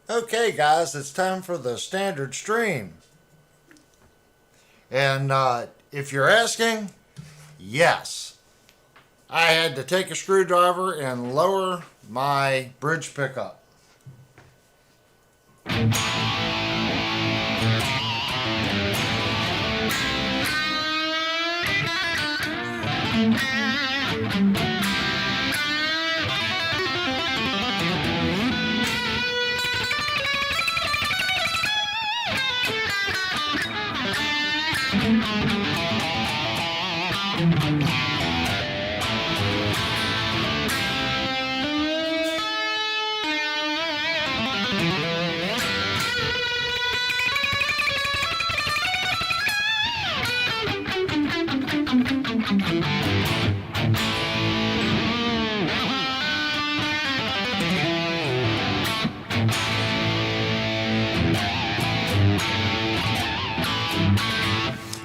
Okay, guys, it's time for the standard stream. And if you're asking, yes, I had to take a screwdriver and lower my bridge pickup.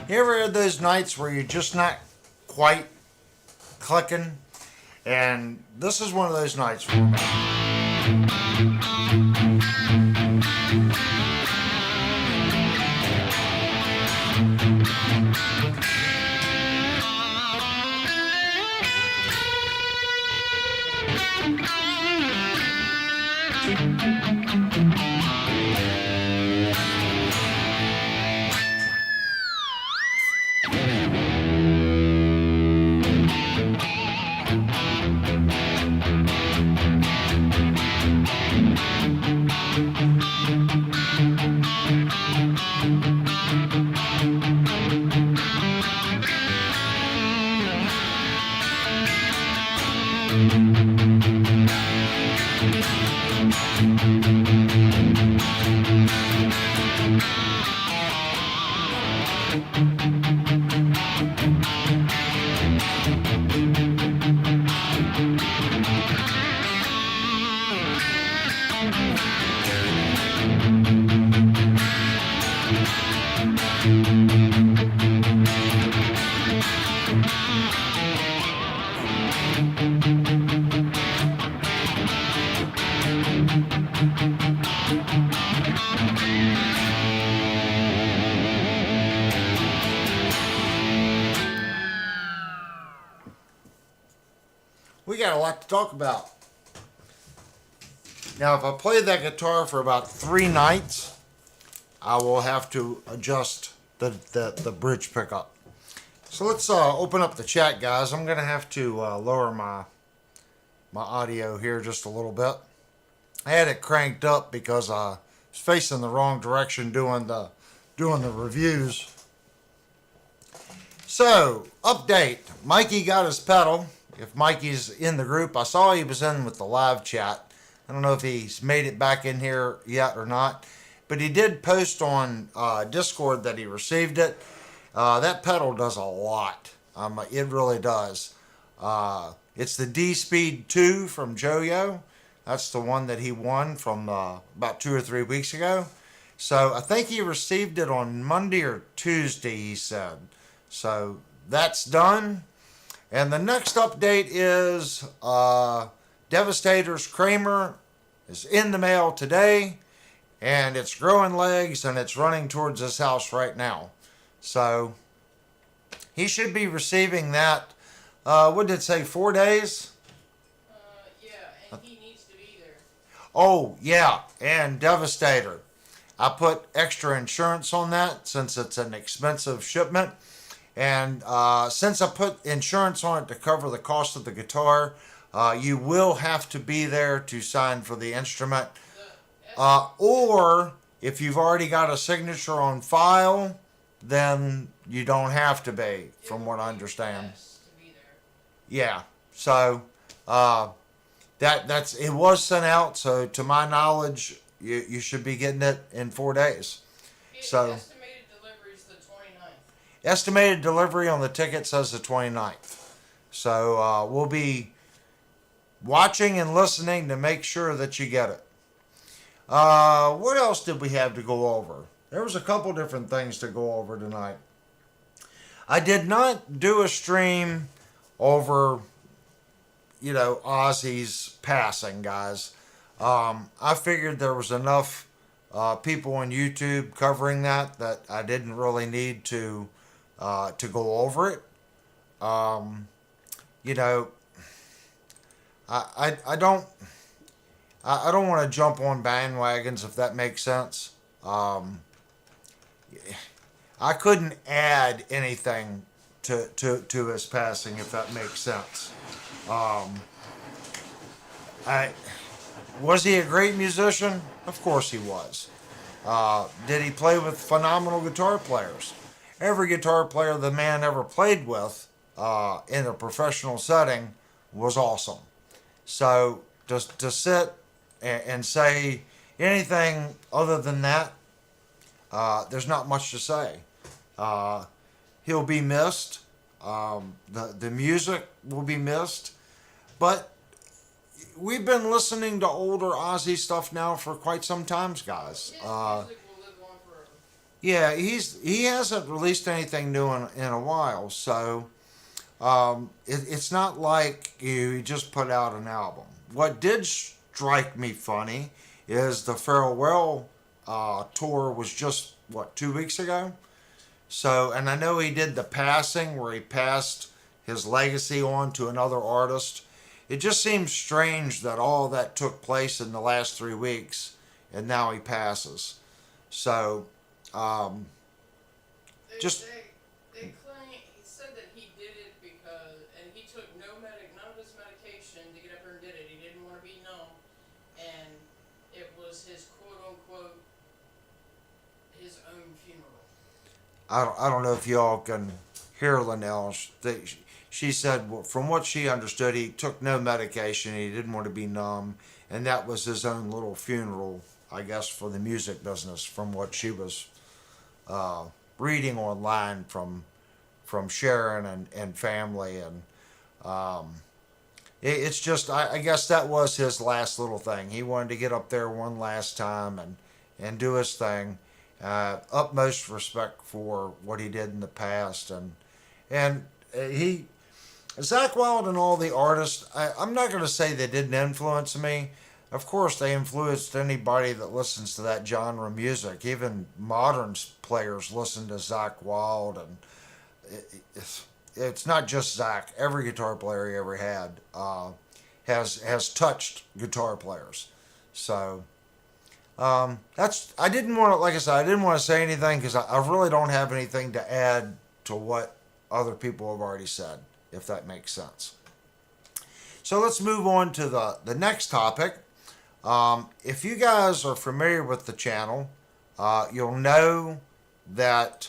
You ever had those nights where you're just not quite clicking? And this is one of those nights for me. We got a lot to talk about. Now, if I play that guitar for about 3 nights, I will have to adjust the bridge pickup. So let's open up the chat, guys. I'm gonna have to lower my audio here just a little bit. I had it cranked up because I was facing the wrong direction doing the reviews. So, update. Mikey got his pedal. If Mikey's in the group, I saw he was in with the live chat. I don't know if he's made it back in here yet or not, but he did post on Discord that he received it. That pedal does a lot. It really does. It's the D-Speed 2 from Joyo. That's the one that he won from about 2 or 3 weeks ago. So I think he received it on Monday or Tuesday, he said. So that's done. And the next update is Devastator's Kramer is in the mail today, and it's growing legs and it's running towards his house right now. So he should be receiving that. What did it say? 4 days? Yeah, and he needs to be there. Oh, yeah, and Devastator. I put extra insurance on that since it's an expensive shipment. And since I put insurance on it to cover the cost of the guitar, you will have to be there to sign for the instrument. Or if you've already got a signature on file, then you don't have to be, from what I understand. Yeah, so that's it was sent out. So to my knowledge, you should be getting it in 4 days. So Estimated delivery is the 29th. estimated delivery on the ticket says the 29th. So we'll be watching and listening to make sure that you get it. What else did we have to go over? There was a couple different things to go over tonight. I did not do a stream over, Ozzy's passing, guys. I figured there was enough people on YouTube covering that I didn't really need to go over it. I don't want to jump on bandwagons, if that makes sense. I couldn't add anything to his passing, if that makes sense. Was he a great musician? Of course he was. Did he play with phenomenal guitar players? Every guitar player the man ever played with in a professional setting was awesome. So to sit and say anything other than that, there's not much to say. He'll be missed. The music will be missed. But we've been listening to older Ozzy stuff now for quite some time, guys. His music will live on forever. Yeah, he hasn't released anything new in a while, so it's not like he just put out an album. What did strike me funny is the farewell tour was just 2 weeks ago. So, and I know he did the passing where he passed his legacy on to another artist. It just seems strange that all that took place in the last 3 weeks, and now he passes. So, They claim he said that he did it because, and he took none of his medication to get up there and did it. He didn't want to be numb, and it was his quote unquote his own funeral. I don't know if y'all can hear Linnell. She said, from what she understood, he took no medication. He didn't want to be numb. And that was his own little funeral, I guess, for the music business, from what she was reading online from Sharon and family, and it's just I guess that was his last little thing. He wanted to get up there one last time and do his thing. Utmost respect for what he did in the past, and he Zach Wild and all the artists. I'm not going to say they didn't influence me. Of course, they influenced anybody that listens to that genre of music. Even modern players listen to Zach Wild, and it's not just Zach. Every guitar player he ever had has touched guitar players. So that's I didn't want to, like I said, I didn't want to say anything because I really don't have anything to add to what other people have already said, if that makes sense. So let's move on to the next topic. If you guys are familiar with the channel, you'll know that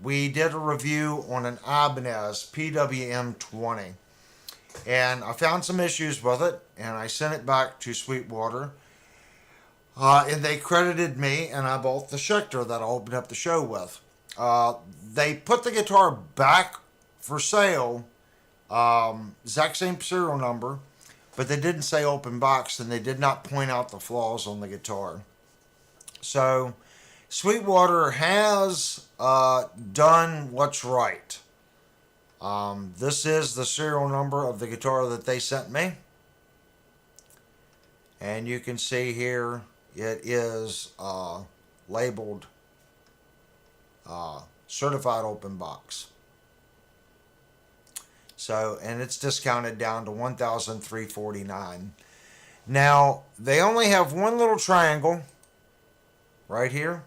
we did a review on an Ibanez PWM20. And I found some issues with it, and I sent it back to Sweetwater. And they credited me, and I bought the Schecter that I opened up the show with. They put the guitar back for sale, exact same serial number, but they didn't say open box, and they did not point out the flaws on the guitar. So Sweetwater has done what's right. This is the serial number of the guitar that they sent me. And you can see here it is labeled certified open box. So, and it's discounted down to $1,349. Now, they only have one little triangle right here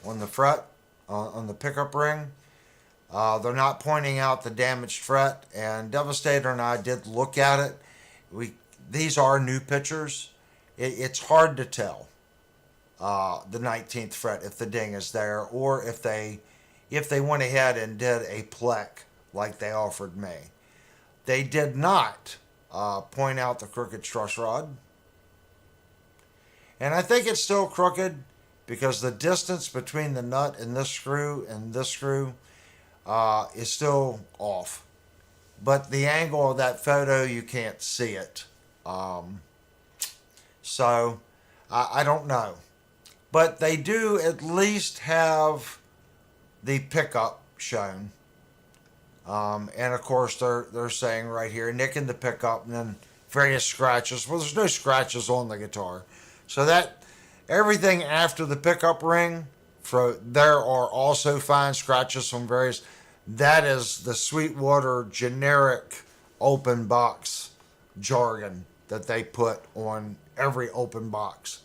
on the fret, on the pickup ring. They're not pointing out the damaged fret, and Devastator and I did look at it. These are new pictures. It's hard to tell the 19th fret if the ding is there, or if they went ahead and did a plec like they offered me. They did not point out the crooked truss rod. And I think it's still crooked because the distance between the nut and this screw is still off. But the angle of that photo, you can't see it. So I don't know. But they do at least have the pickup shown. And of course they're saying right here, nicking the pickup, and then various scratches. Well, there's no scratches on the guitar. So that everything after the pickup ring, there are also fine scratches from various. That is the Sweetwater generic open box jargon that they put on every open box.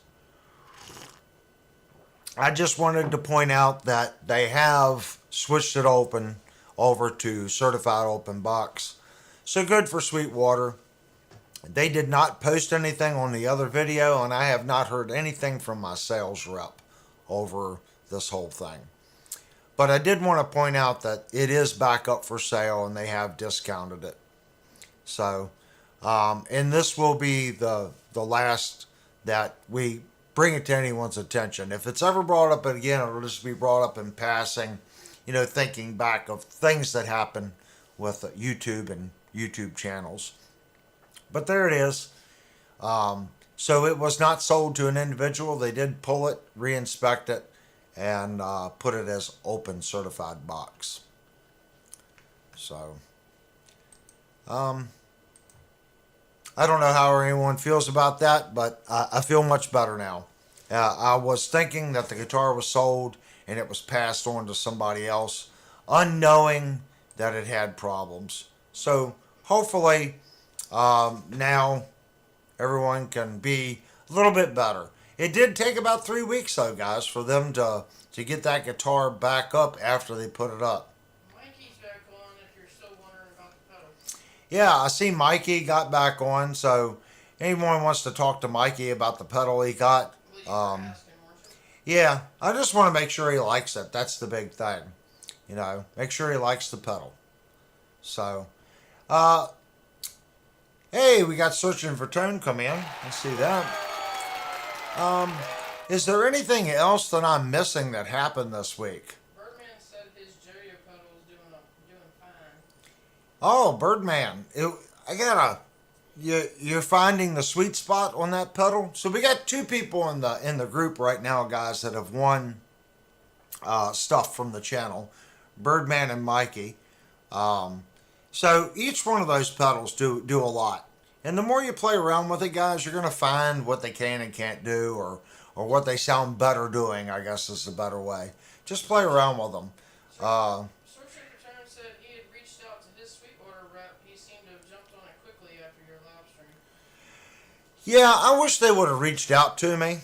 I just wanted to point out that they have switched it over to certified open box. So good for Sweetwater. They did not post anything on the other video, and I have not heard anything from my sales rep over this whole thing. But I did want to point out that it is back up for sale, and they have discounted it. So, and this will be the last that we bring it to anyone's attention. If it's ever brought up again, it'll just be brought up in passing, thinking back of things that happen with YouTube and YouTube channels. But there it is. So it was not sold to an individual. They did pull it, re-inspect it, and put it as open certified box. So, I don't know how anyone feels about that, but I feel much better now. I was thinking that the guitar was sold and it was passed on to somebody else, unknowing that it had problems. So hopefully now everyone can be a little bit better. It did take about 3 weeks, though, guys, for them to get that guitar back up after they put it up. Mikey's back on if you're still wondering about the pedal. Yeah, I see Mikey got back on, so anyone wants to talk to Mikey about the pedal he got. Well, you were asking, weren't you? Yeah, I just want to make sure he likes it. That's the big thing. Make sure he likes the pedal. So, hey, we got Searching for Tone come in. Let's see that. Is there anything else that I'm missing that happened this week? Birdman said his Oh, Birdman. I gotta. You're finding the sweet spot on that pedal. So we got two people in the group right now, guys, that have won stuff from the channel, Birdman and Mikey. Um, so each one of those pedals do a lot. And the more you play around with it, guys, you're gonna find what they can and can't do, or what they sound better doing. I guess is the better way. Just play around with them. Uh, Sorcerer Return said he had reached out to his Sweetwater rep. He seemed to have jumped on it quickly after your live stream. yeah, I wish they would have reached out to me.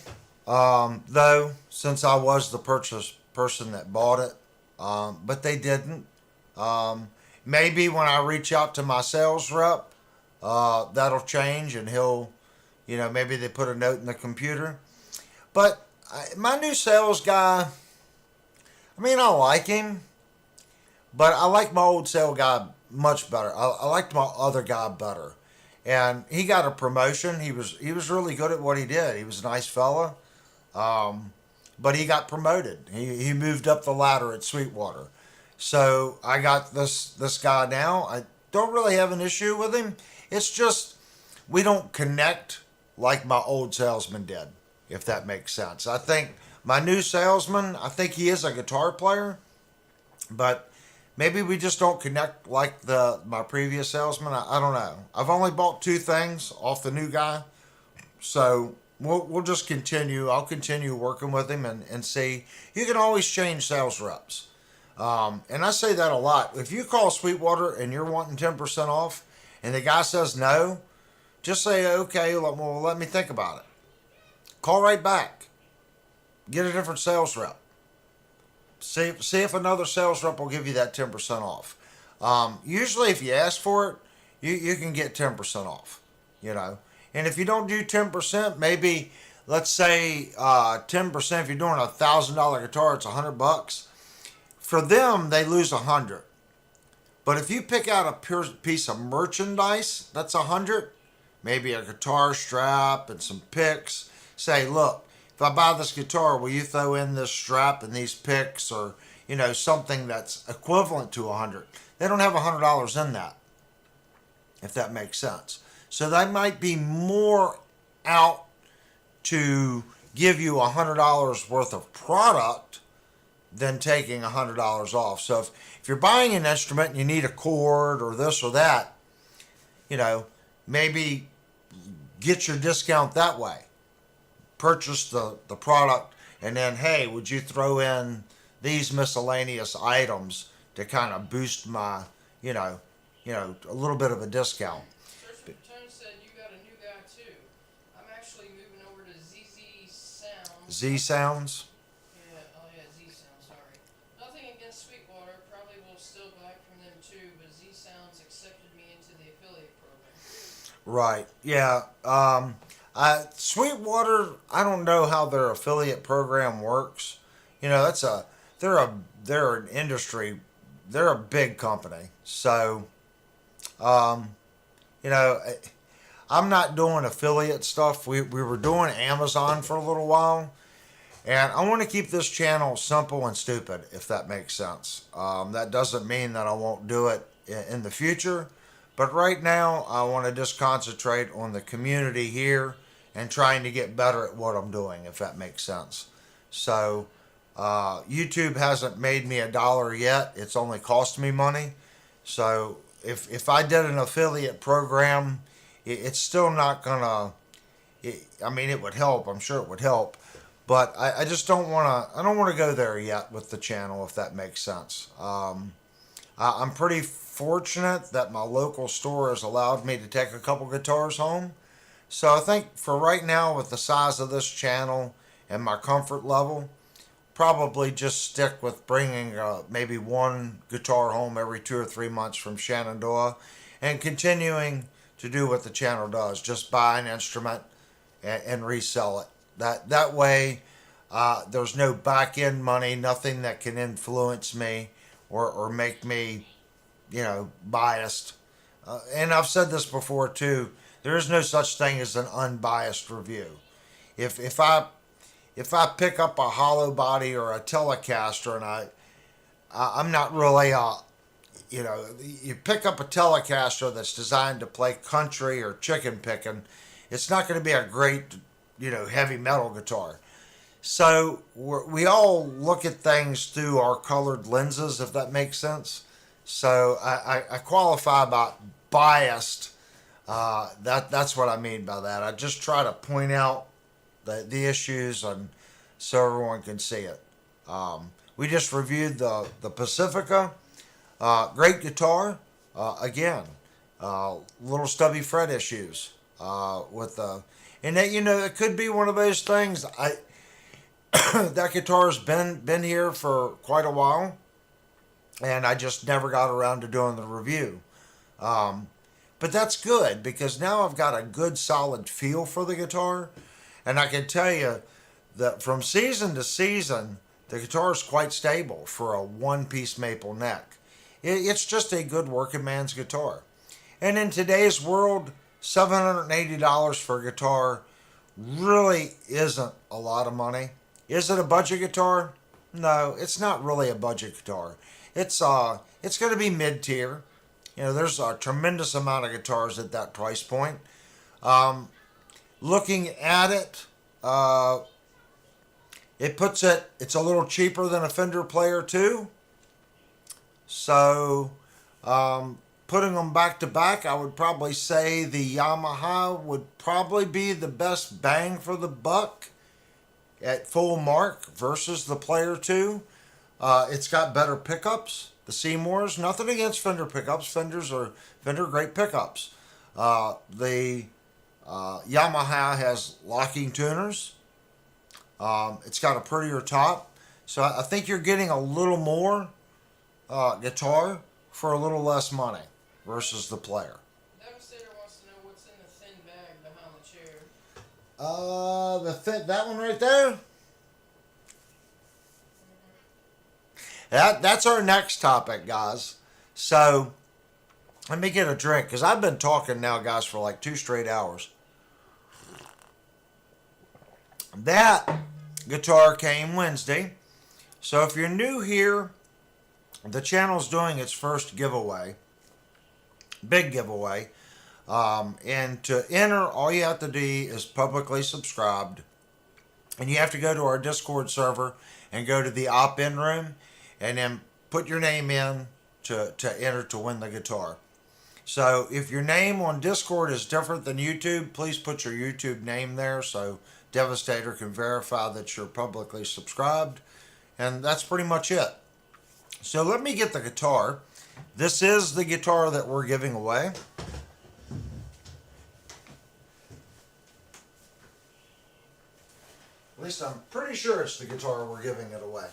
Though, since I was the purchase person that bought it, but they didn't. Um, Maybe when I reach out to my sales rep, that'll change, and maybe they put a note in the computer. But my new sales guy, I mean, I like him, but I like my old sales guy much better. I liked my other guy better, and he got a promotion. He was really good at what he did. He was a nice fella, but he got promoted. He moved up the ladder at Sweetwater. So I got this guy now. I don't really have an issue with him. It's just we don't connect like my old salesman did, if that makes sense. I think my new salesman, I think he is a guitar player, but maybe we just don't connect like the my previous salesman. I don't know. I've only bought two things off the new guy, so we'll just continue. I'll continue working with him and see. You can always change sales reps. And I say that a lot. If you call Sweetwater and you're wanting 10% off and the guy says no, just say, okay, well, let me think about it. Call right back. Get a different sales rep. See if another sales rep will give you that 10% off. Usually, if you ask for it, you can get 10% off, you know. And if you don't do 10%, maybe, let's say 10%, if you're doing $1,000 guitar, it's $100. For them, they lose 100. But if you pick out a pure piece of merchandise, that's 100. Maybe a guitar strap and some picks. Say, look, if I buy this guitar, will you throw in this strap and these picks, or something that's equivalent to 100? They don't have $100 in that, if that makes sense. So they might be more out to give you $100 worth of product than taking $100 off. So if you're buying an instrument and you need a chord or this or that, maybe get your discount that way. Purchase the product, and then, hey, would you throw in these miscellaneous items to kind of boost my, a little bit of a discount. Sorcerer Return said you got a new guy too. I'm actually moving over to ZZ Sounds. Z Sounds. Z Sounds, sorry. Nothing against Sweetwater, probably will still buy from them too, but Z Sounds accepted me into the affiliate program. Right. Yeah. Sweetwater, I don't know how their affiliate program works. They're an industry, they're a big company. So, um, you know, I'm not doing affiliate stuff. We were doing Amazon for a little while. And I want to keep this channel simple and stupid, if that makes sense. That doesn't mean that I won't do it in the future. But right now, I want to just concentrate on the community here and trying to get better at what I'm doing, if that makes sense. So, YouTube hasn't made me $1 yet. It's only cost me money. So, if I did an affiliate program, it's still not gonna. It would help. I'm sure it would help, but I just don't want to. I don't want to go there yet with the channel, if that makes sense. I'm pretty fortunate that my local store has allowed me to take a couple guitars home. So I think for right now, with the size of this channel and my comfort level, probably just stick with bringing maybe one guitar home every 2 or 3 months from Shenandoah, and continuing to do what the channel does, just buy an instrument and resell it. That way, there's no back end money, nothing that can influence me or make me, biased. And I've said this before too. There is no such thing as an unbiased review. If I pick up a hollow body or a Telecaster and I'm not really you pick up a Telecaster that's designed to play country or chicken picking, it's not going to be a great, heavy metal guitar. So we all look at things through our colored lenses, if that makes sense. So I qualify about biased. That's what I mean by that. I just try to point out the issues and so everyone can see it. We just reviewed the Pacifica. Great guitar. Again, little stubby fret issues with and that it could be one of those things. That guitar's been here for quite a while, and I just never got around to doing the review. But that's good because now I've got a good solid feel for the guitar, and I can tell you that from season to season, the guitar is quite stable for a one-piece maple neck. It's just a good working man's guitar. And in today's world, $780 for a guitar really isn't a lot of money. Is it a budget guitar? No, it's not really a budget guitar. It's going to be mid-tier. There's a tremendous amount of guitars at that price point. Looking at it, it's a little cheaper than a Fender Player 2. So, putting them back to back, I would probably say the Yamaha would probably be the best bang for the buck at full mark versus the Player 2. It's got better pickups. The Seymours, nothing against Fender pickups. Fender great pickups. The Yamaha has locking tuners. It's got a prettier top. So I think you're getting a little more guitar for a little less money versus the Player. Devastator wants to know what's in the thin bag behind the chair. That one right there. That's our next topic, guys. So let me get a drink because I've been talking now, guys, for like 2 straight hours. That guitar came Wednesday. So if you're new here, the channel's doing its first giveaway. Big giveaway. And to enter, all you have to do is publicly subscribed. And you have to go to our Discord server and go to the opt-in room and then put your name in to enter to win the guitar. So if your name on Discord is different than YouTube, please put your YouTube name there so Devastator can verify that you're publicly subscribed. And that's pretty much it. So let me get the guitar. This is the guitar that we're giving away. At least I'm pretty sure it's the guitar we're giving it away.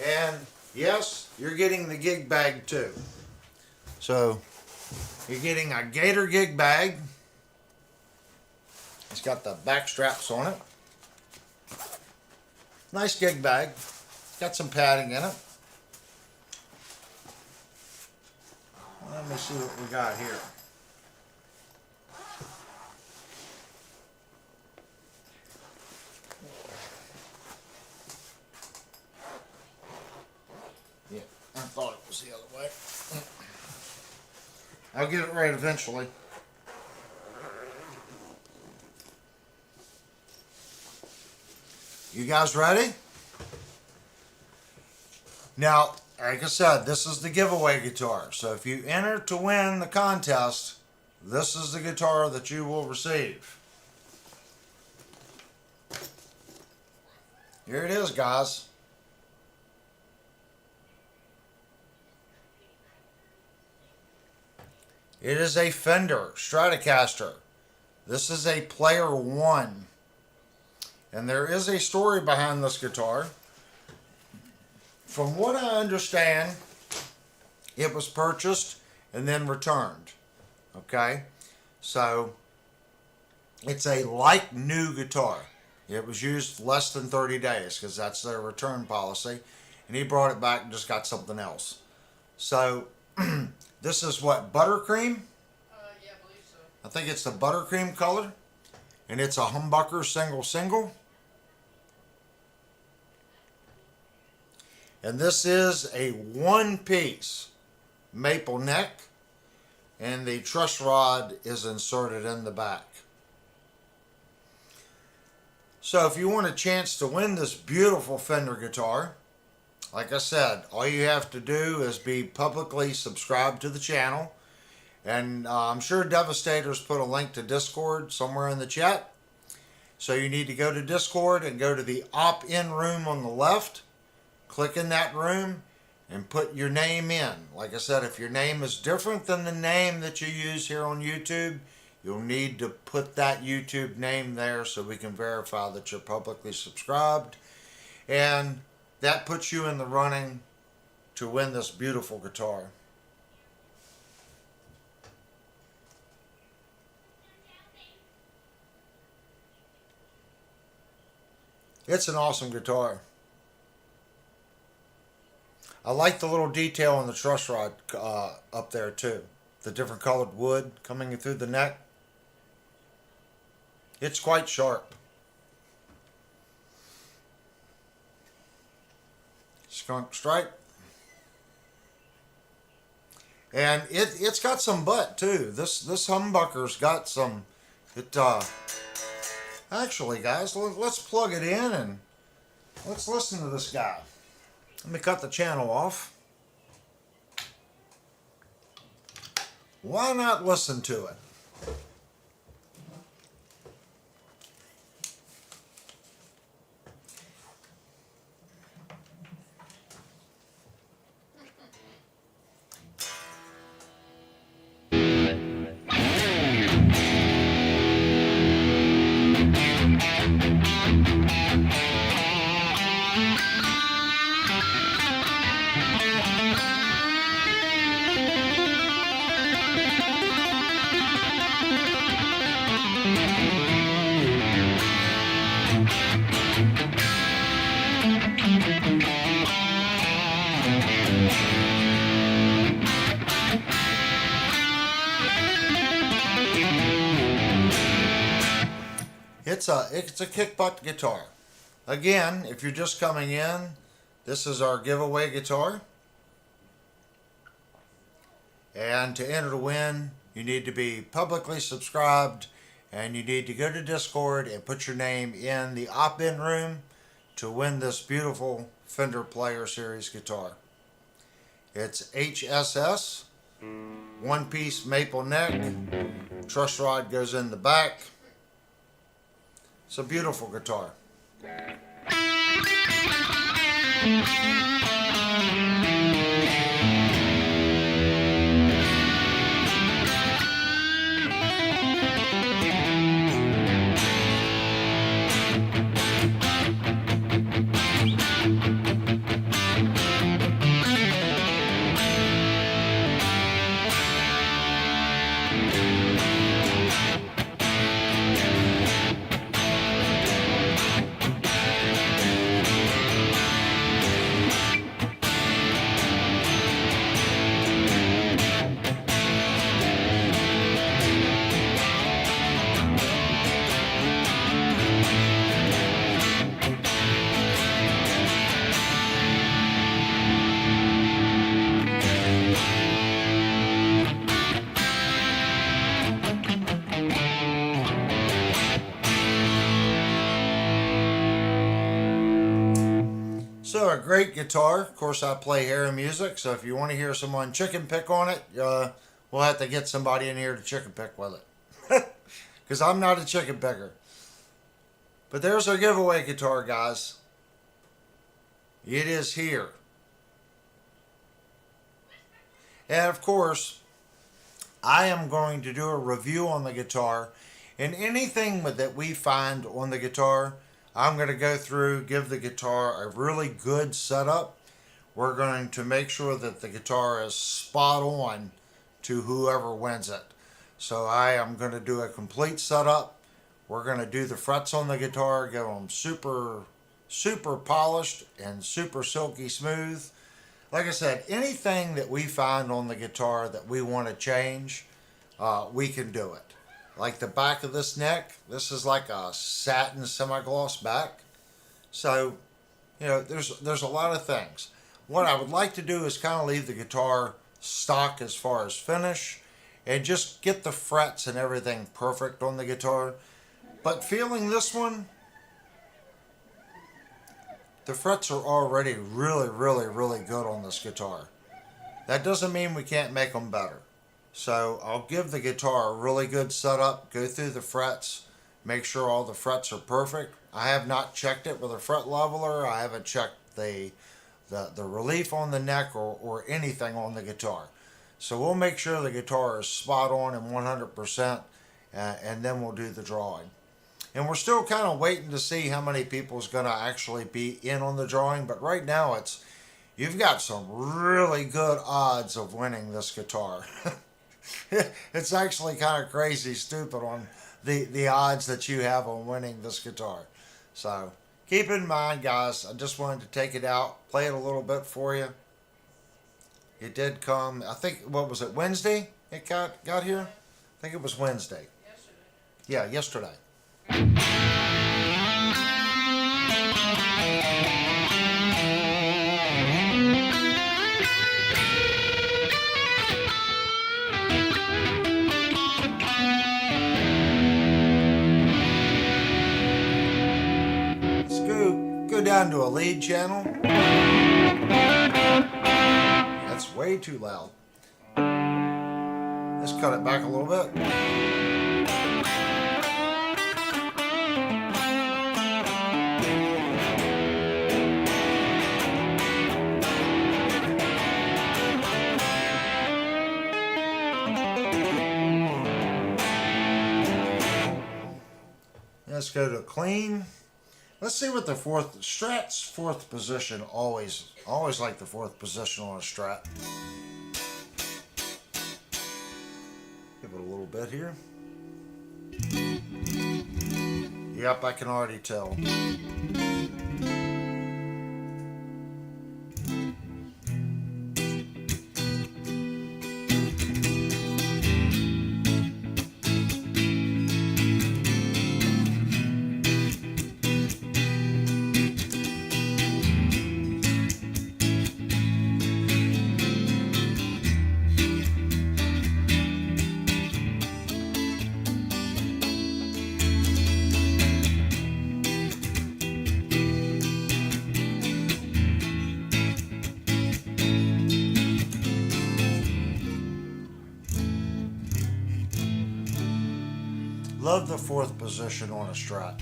And yes, you're getting the gig bag too. So you're getting a Gator gig bag. It's got the back straps on it. Nice gig bag. Got some padding in it. Let me see what we got here. Yeah, I thought it was the other way. I'll get it right eventually. You guys ready? Now, like I said, this is the giveaway guitar. So if you enter to win the contest, this is the guitar that you will receive. Here it is, guys. It is a Fender Stratocaster. This is a Player 1. And there is a story behind this guitar. From what I understand, it was purchased and then returned. Okay? So, it's a like new guitar. It was used less than 30 days because that's their return policy. And he brought it back and just got something else. So, this is what, buttercream? Yeah, I believe so. I think it's the buttercream color. And it's a humbucker single. And this is a one-piece maple neck, and the truss rod is inserted in the back. So if you want a chance to win this beautiful Fender guitar, like I said, all you have to do is be publicly subscribed to the channel. And I'm sure Devastator's put a link to Discord somewhere in the chat. So you need to go to Discord and go to the opt-in room on the left. Click in that room and put your name in. Like I said, if your name is different than the name that you use here on YouTube, you'll need to put that YouTube name there so we can verify that you're publicly subscribed. And that puts you in the running to win this beautiful guitar. It's an awesome guitar. I like the little detail on the truss rod up there too. The different colored wood coming through the neck. It's quite sharp. Skunk stripe. And it's got some butt too. This humbucker's got some. Actually, guys, let's plug it in and let's listen to this guy. Let me cut the channel off. Why not listen to it? It's a kick butt guitar. Again, if you're just coming in, this is our giveaway guitar. And to enter to win, you need to be publicly subscribed and you need to go to Discord and put your name in the opt-in room to win this beautiful Fender Player Series guitar. It's HSS, one-piece maple neck, truss rod goes in the back. It's a beautiful guitar. So a great guitar. Of course, I play Harry music, so if you want to hear someone chicken pick on it, we'll have to get somebody in here to chicken pick with it. Because I'm not a chicken picker. But there's our giveaway guitar, guys. It is here. And of course, I am going to do a review on the guitar. And anything that we find on the guitar, I'm going to go through, give the guitar a really good setup. We're going to make sure that the guitar is spot on to whoever wins it. So I am going to do a complete setup. We're going to do the frets on the guitar, get them super polished and super silky smooth. Like I said, anything that we find on the guitar that we want to change, we can do it. Like the back of this neck, this is like a satin semi-gloss back. So, you know, there's a lot of things. What I would like to do is kind of leave the guitar stock as far as finish, and just get the frets and everything perfect on the guitar. But feeling this one, the frets are already really, really, really good on this guitar. That doesn't mean we can't make them better. So I'll give the guitar a really good setup, go through the frets, make sure all the frets are perfect. I have not checked it with a fret leveler. I haven't checked the relief on the neck or anything on the guitar. So we'll make sure the guitar is spot on and 100%, and then we'll do the drawing. And we're still kind of waiting to see how many people is going to actually be in on the drawing. But right now, you've got some really good odds of winning this guitar. It's actually kind of crazy stupid on the odds that you have on winning this guitar. So keep in mind, guys, I just wanted to take it out, play it a little bit for you. It did come, I think, what was it, Wednesday it got here? I think it was Wednesday. Yesterday. Yeah, yesterday. Let's go down to a lead channel. That's way too loud. Let's cut it back a little bit. Let's go to clean. Let's see what the Strat's fourth position, always like the fourth position on a Strat. Give it a little bit here. Yep, I can already tell. Love the fourth position on a Strat.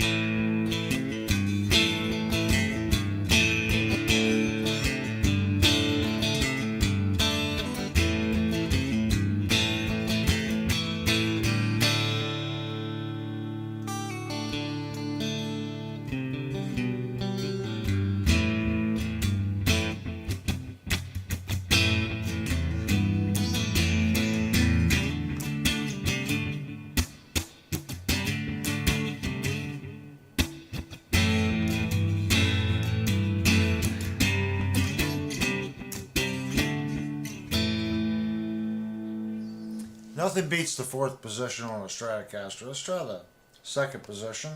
Nothing beats the fourth position on a Stratocaster. Let's try the second position.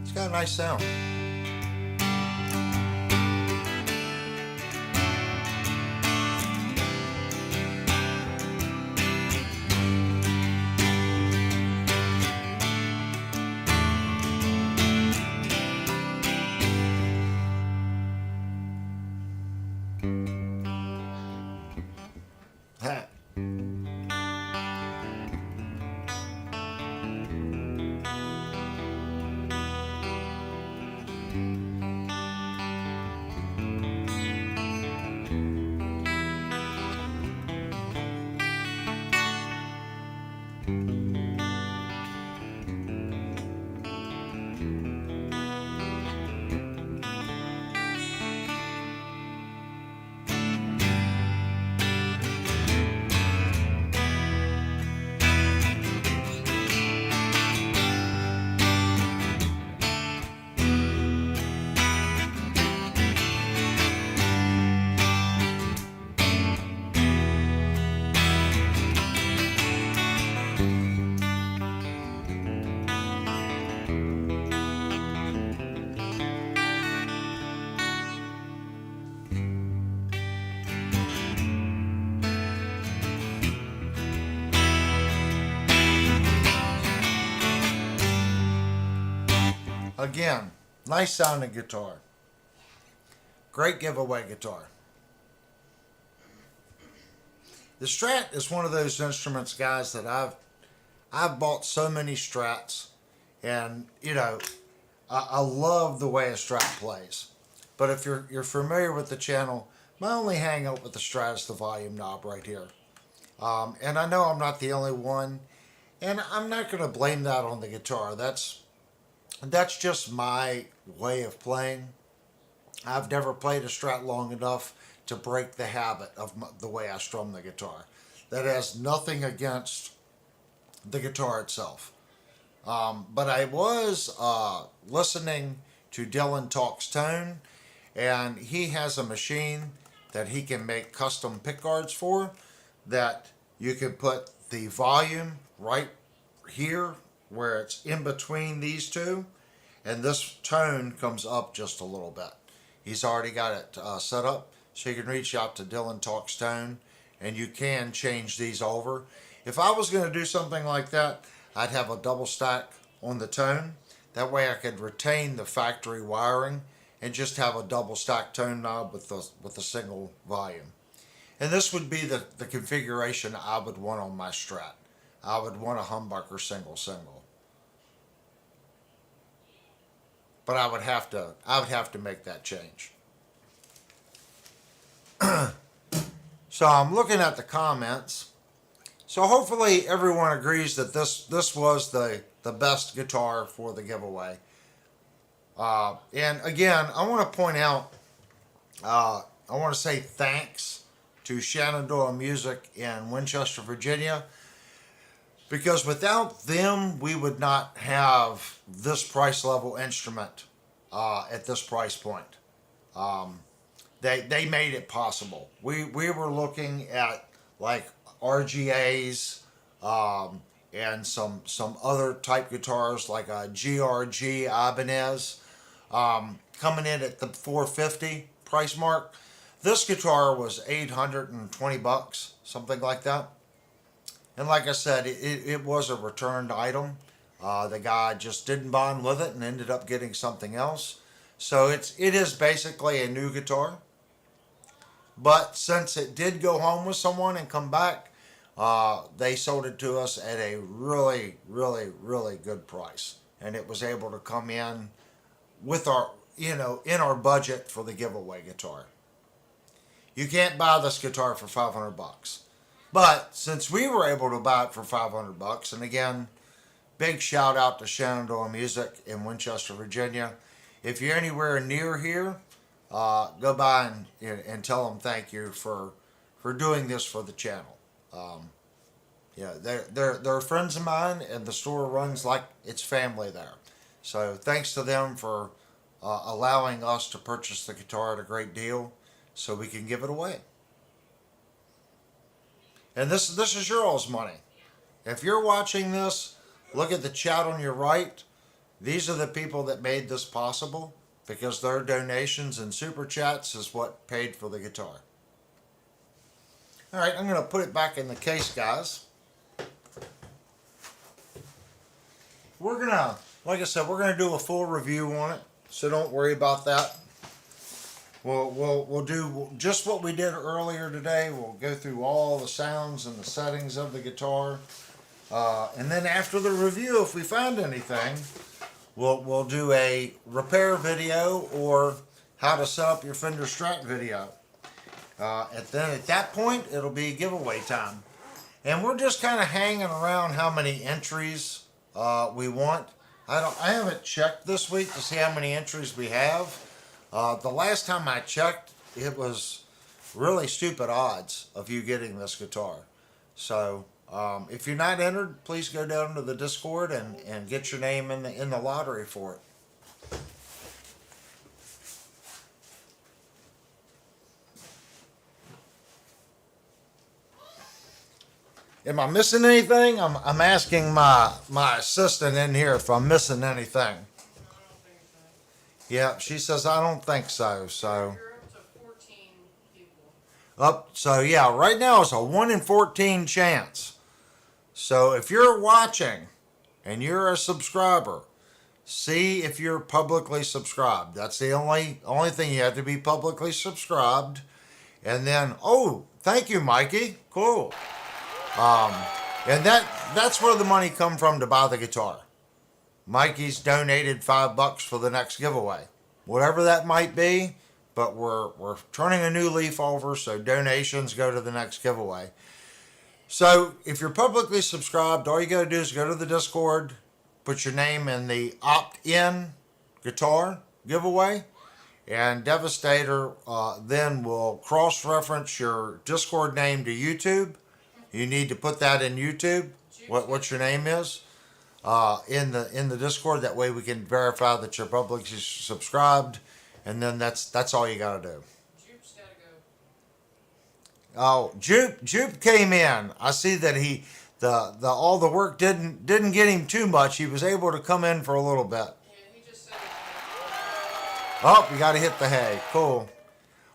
It's got a nice sound. Ha. Again, nice sounding guitar. Great giveaway guitar. The Strat is one of those instruments, guys, that I've bought so many Strats, and I love the way a Strat plays. But if you're familiar with the channel, my only hang up with the Strat is the volume knob right here. And I know I'm not the only one, and I'm not going to blame that on the guitar. That's just my way of playing. I've never played a Strat long enough to break the habit of the way I strum the guitar. That has nothing against the guitar itself. But I was listening to Dylan Talks Tone, and he has a machine that he can make custom pickguards for, that you can put the volume right here where it's in between these two, and this tone comes up just a little bit. He's already got it set up, so you can reach out to Dylan Talks Tone, and you can change these over. If I was going to do something like that, I'd have a double stack on the tone. That way I could retain the factory wiring and just have a double stack tone knob with a single volume. And this would be the configuration I would want on my Strat. I would want a humbucker single. But I would have to make that change. So I'm looking at the comments. So hopefully everyone agrees that this was the best guitar for the giveaway. And again, I want to point out, I want to say thanks to Shenandoah Music in Winchester, Virginia, because without them, we would not have this price level instrument at this price point. They made it possible. We were looking at like RGAs and some other type guitars like a GRG Ibanez coming in at the $450 price mark. This guitar was $820, something like that. And like I said, it was a returned item. The guy just didn't bond with it and ended up getting something else. So it is basically a new guitar. But since it did go home with someone and come back, they sold it to us at a really, really, really good price. And it was able to come in with our, in our budget for the giveaway guitar. You can't buy this guitar for $500. But since we were able to buy it for $500, and again, big shout out to Shenandoah Music in Winchester, Virginia. If you're anywhere near here, go by and tell them thank you for doing this for the channel. Yeah, they're friends of mine, and the store runs like it's family there. So thanks to them for allowing us to purchase the guitar at a great deal, so we can give it away. And this is your all's money. If you're watching this, look at the chat on your right. These are the people that made this possible, because their donations and super chats is what paid for the guitar. All right, I'm going to put it back in the case, guys. We're going to, like I said, we're going to do a full review on it, so don't worry about that. We'll do just what we did earlier today. We'll go through all the sounds and the settings of the guitar. And then after the review, if we find anything, we'll do a repair video or how to set up your Fender Strat video. Then at that point, it'll be giveaway time. And we're just kind of hanging around how many entries we want. I haven't checked this week to see how many entries we have. The last time I checked, it was really stupid odds of you getting this guitar. So if you're not entered, please go down to the Discord and get your name in the lottery for it. Am I missing anything? I'm asking my assistant in here if I'm missing anything. Yeah, she says I don't think so. So You're up to 14 people. so yeah, right now it's a 1 in 14 chance. So if you're watching and you're a subscriber, see if you're publicly subscribed. That's the only thing. You have to be publicly subscribed. And then, oh, thank you, Mikey. Cool. And that's where the money come from to buy the guitar. Mikey's donated $5 for the next giveaway, whatever that might be. But we're turning a new leaf over, so donations go to the next giveaway. So if you're publicly subscribed, all you got to do is go to the Discord, put your name in the opt-in guitar giveaway, and Devastator then will cross-reference your Discord name to YouTube. You need to put that in YouTube, what your name is, in the Discord. That way we can verify that you're publicly subscribed, and then that's all you got to do. Jupe's gotta go. Oh, Jupe came in. I see that all the work didn't get him too much. He was able to come in for a little bit. Yeah, he just said. Oh, we got to hit the hay. Cool.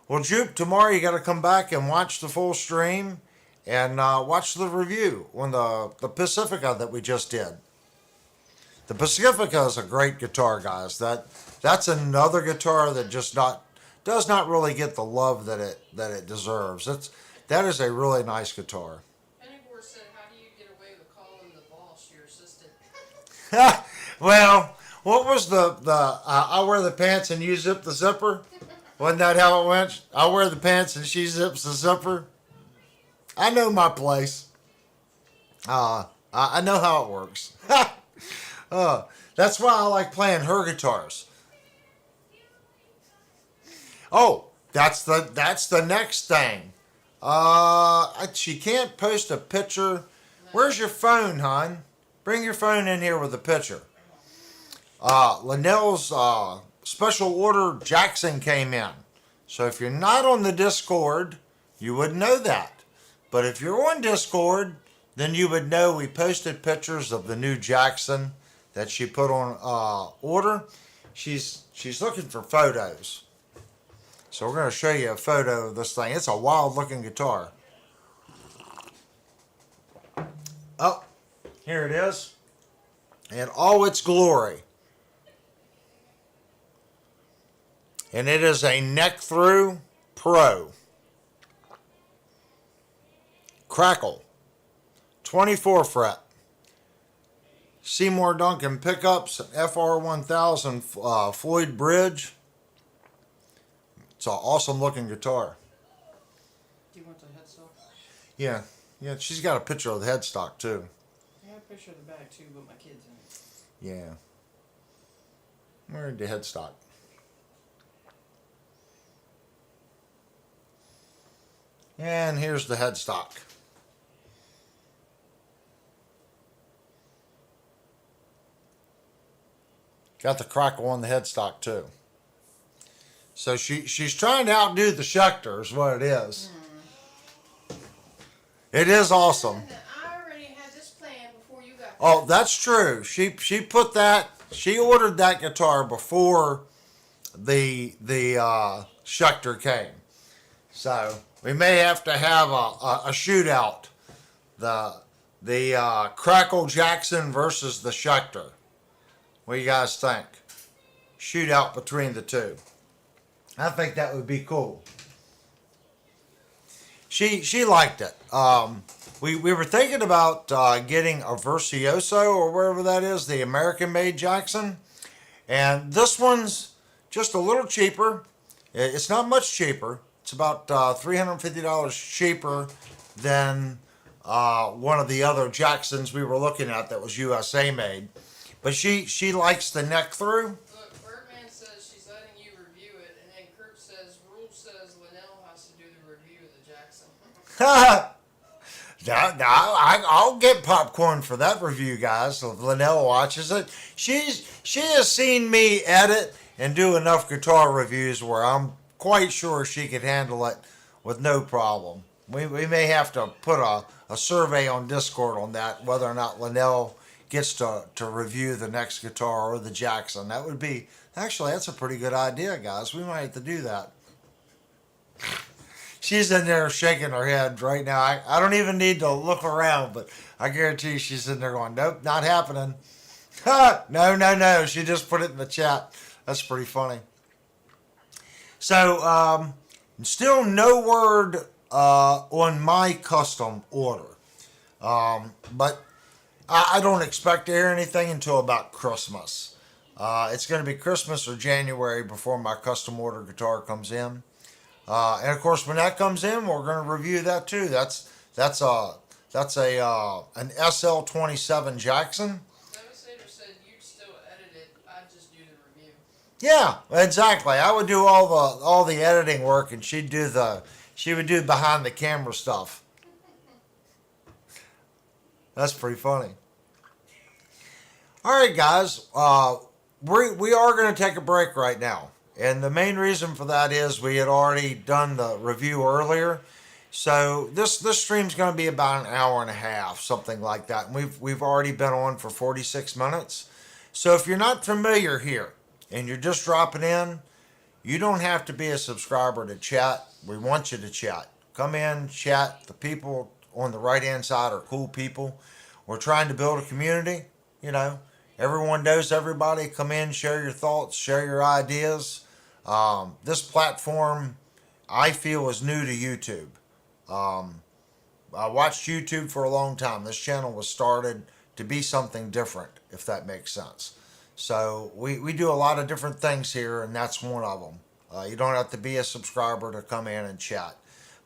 Well, Jupe, tomorrow you got to come back and watch the full stream and watch the review on the Pacifica that we just did. The Pacifica is a great guitar, guys. That's another guitar that does not really get the love that it deserves. That is a really nice guitar. Pennyboard said, "How do you get away with calling the boss your assistant?" Well, what was the I wear the pants and you zip the zipper? Wasn't that how it went? I wear the pants and she zips the zipper. I know my place. I know how it works. That's why I like playing her guitars. Oh, that's the next thing. She can't post a picture. Where's your phone, hon? Bring your phone in here with a picture. Linnell's special order Jackson came in. So if you're not on the Discord, you wouldn't know that. But if you're on Discord, then you would know we posted pictures of the new Jackson that she put on order. She's looking for photos. So we're going to show you a photo of this thing. It's a wild looking guitar. Oh, here it is. In all its glory. And it is a neck through Pro. Crackle. 24 fret. Seymour Duncan pickups. FR1000 Floyd Bridge. It's an awesome looking guitar. Do you want the headstock? Yeah, she's got a picture of the headstock too. I have a picture of the bag too, with my kids in it. Yeah. Where's the headstock? And here's the headstock. Got the crackle on the headstock too. So she's trying to outdo the Schecter is what it is. It is awesome. I already had this plan before you got. Oh, that's true. She ordered that guitar before the Schecter came. So we may have to have a shootout. The Crackle Jackson versus the Schecter. What do you guys think? Shootout between the two. I think that would be cool. She liked it. We were thinking about getting a Virtuoso or wherever that is, the American-made Jackson. And this one's just a little cheaper. It's not much cheaper. It's about $350 cheaper than one of the other Jacksons we were looking at that was USA made. But she likes the neck through. Look, Birdman says she's letting you review it, and then Kurt says, Rule says Linnell has to do the review of the Jackson. I'll get popcorn for that review, guys. If Linnell watches it, she has seen me edit and do enough guitar reviews where I'm quite sure she could handle it with no problem. We may have to put a survey on Discord on that, whether or not Linnell gets to review the next guitar or the Jackson. That would be, actually, that's a pretty good idea, guys. We might have to do that. She's in there shaking her head right now. I don't even need to look around, but I guarantee she's in there going, nope, not happening. No. She just put it in the chat. That's pretty funny. So, still no word on my custom order. But I don't expect to hear anything until about Christmas. It's going to be Christmas or January before my custom order guitar comes in. And of course, when that comes in, we're going to review that too. That's a an SL27 Jackson. Devastator said you'd still edit it. I'd just do the review. Yeah, exactly. I would do all the editing work, and she would do behind the camera stuff. That's pretty funny. All right, guys. We are going to take a break right now, and the main reason for that is we had already done the review earlier. So this stream's going to be about an hour and a half, something like that. And we've already been on for 46 minutes. So if you're not familiar here and you're just dropping in, you don't have to be a subscriber to chat. We want you to chat. Come in, chat. The people on the right hand side are cool people. We're trying to build a community. You know, everyone knows everybody. Come in, share your thoughts, share your ideas. This platform, I feel, is new to YouTube. I watched YouTube for a long time. This channel was started to be something different, if that makes sense. So we do a lot of different things here, and that's one of them. You don't have to be a subscriber to come in and chat.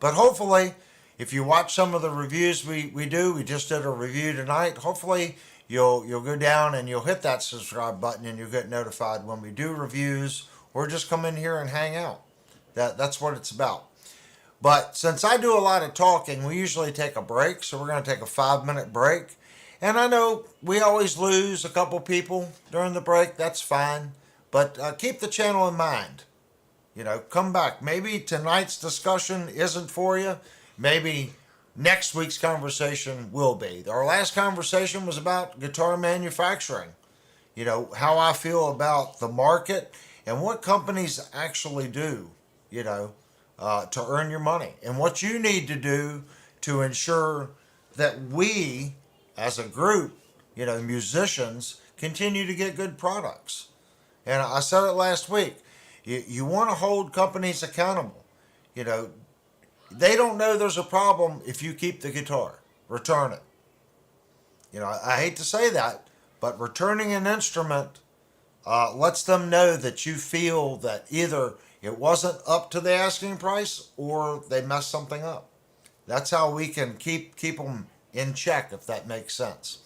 But hopefully, if you watch some of the reviews we do, we just did a review tonight. Hopefully, you'll go down and you'll hit that subscribe button, and you'll get notified when we do reviews, or just come in here and hang out. That's what it's about. But since I do a lot of talking, we usually take a break. So we're going to take a 5-minute break. And I know we always lose a couple people during the break. That's fine. But keep the channel in mind. You know, come back. Maybe tonight's discussion isn't for you. Maybe next week's conversation will be. Our last conversation was about guitar manufacturing. You know, how I feel about the market and what companies actually do, you know, to earn your money, and what you need to do to ensure that we, as a group, you know, musicians, continue to get good products. And I said it last week. You want to hold companies accountable. You know, they don't know there's a problem if you keep the guitar. Return it. You know, I hate to say that, but returning an instrument lets them know that you feel that either it wasn't up to the asking price or they messed something up. That's how we can keep them in check, if that makes sense.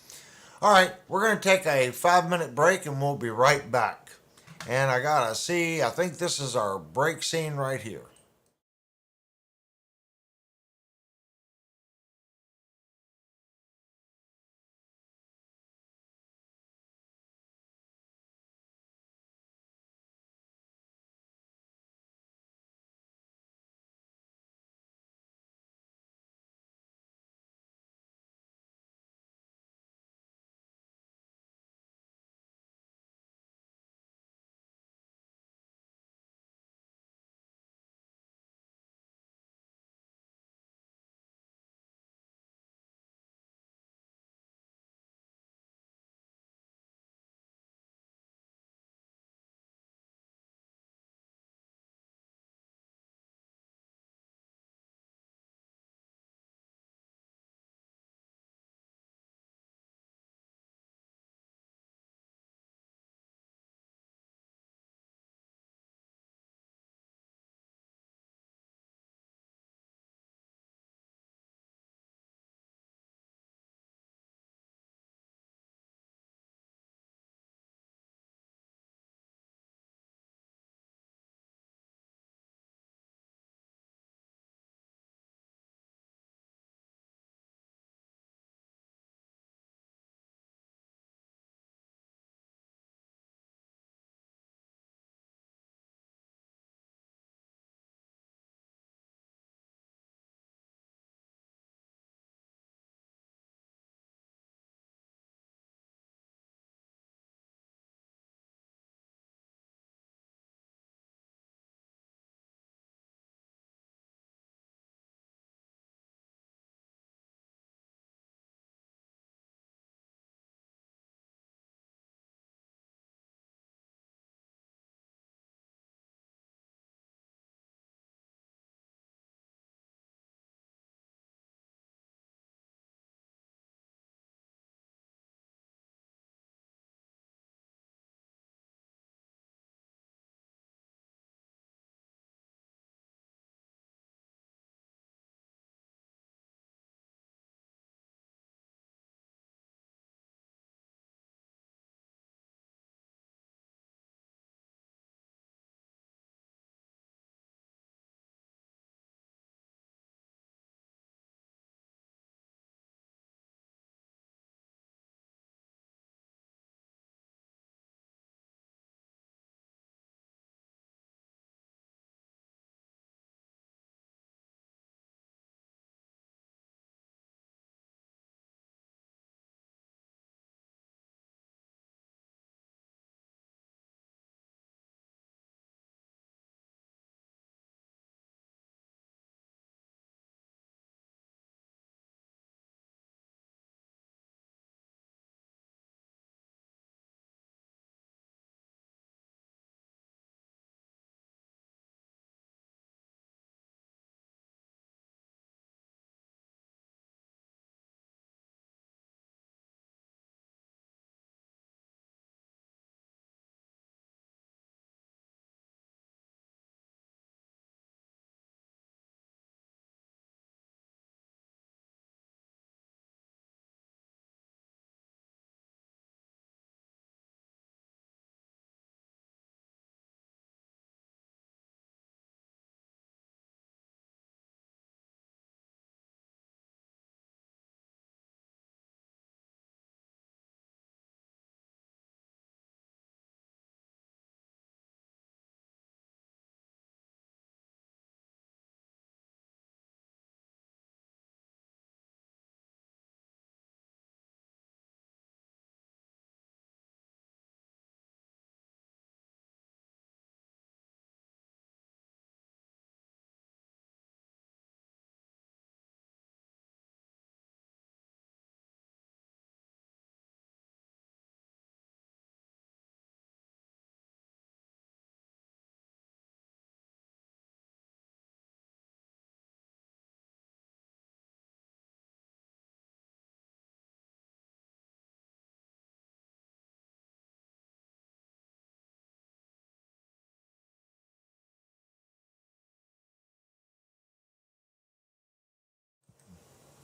All right, we're going to take a 5-minute break and we'll be right back. And I got to see, I think this is our break scene right here.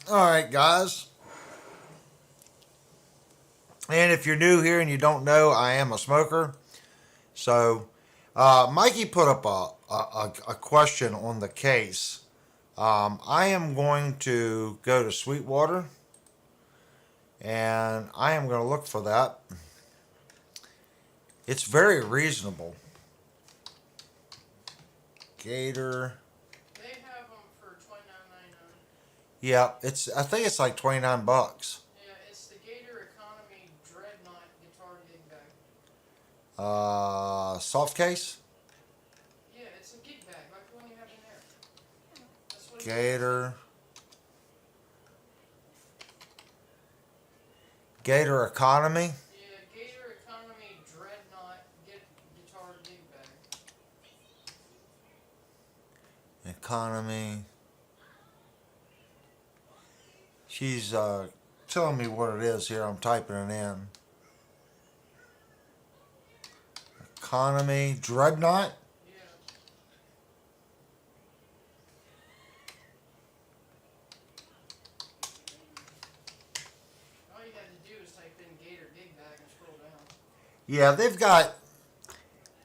All right, guys. And if you're new here and you don't know, I am a smoker. So, Mikey put up a question on the case. I am going to go to Sweetwater and I am going to look for that. It's very reasonable. Gator. They have them for $29.99. Yeah, I think it's like $29. Yeah, it's the Gator Economy Dreadnought Guitar Gig Bag. Soft case. Yeah, it's a gig bag, like the one you have in there. That's what it is. Gator. Gator Economy. Yeah, Gator Economy Dreadnought Guitar Gig Bag. Economy. She's telling me what it is here. I'm typing it in. Economy Dreadnought. Yeah. All you had to do is type in Gator Gig Bag and scroll down. Yeah, they've got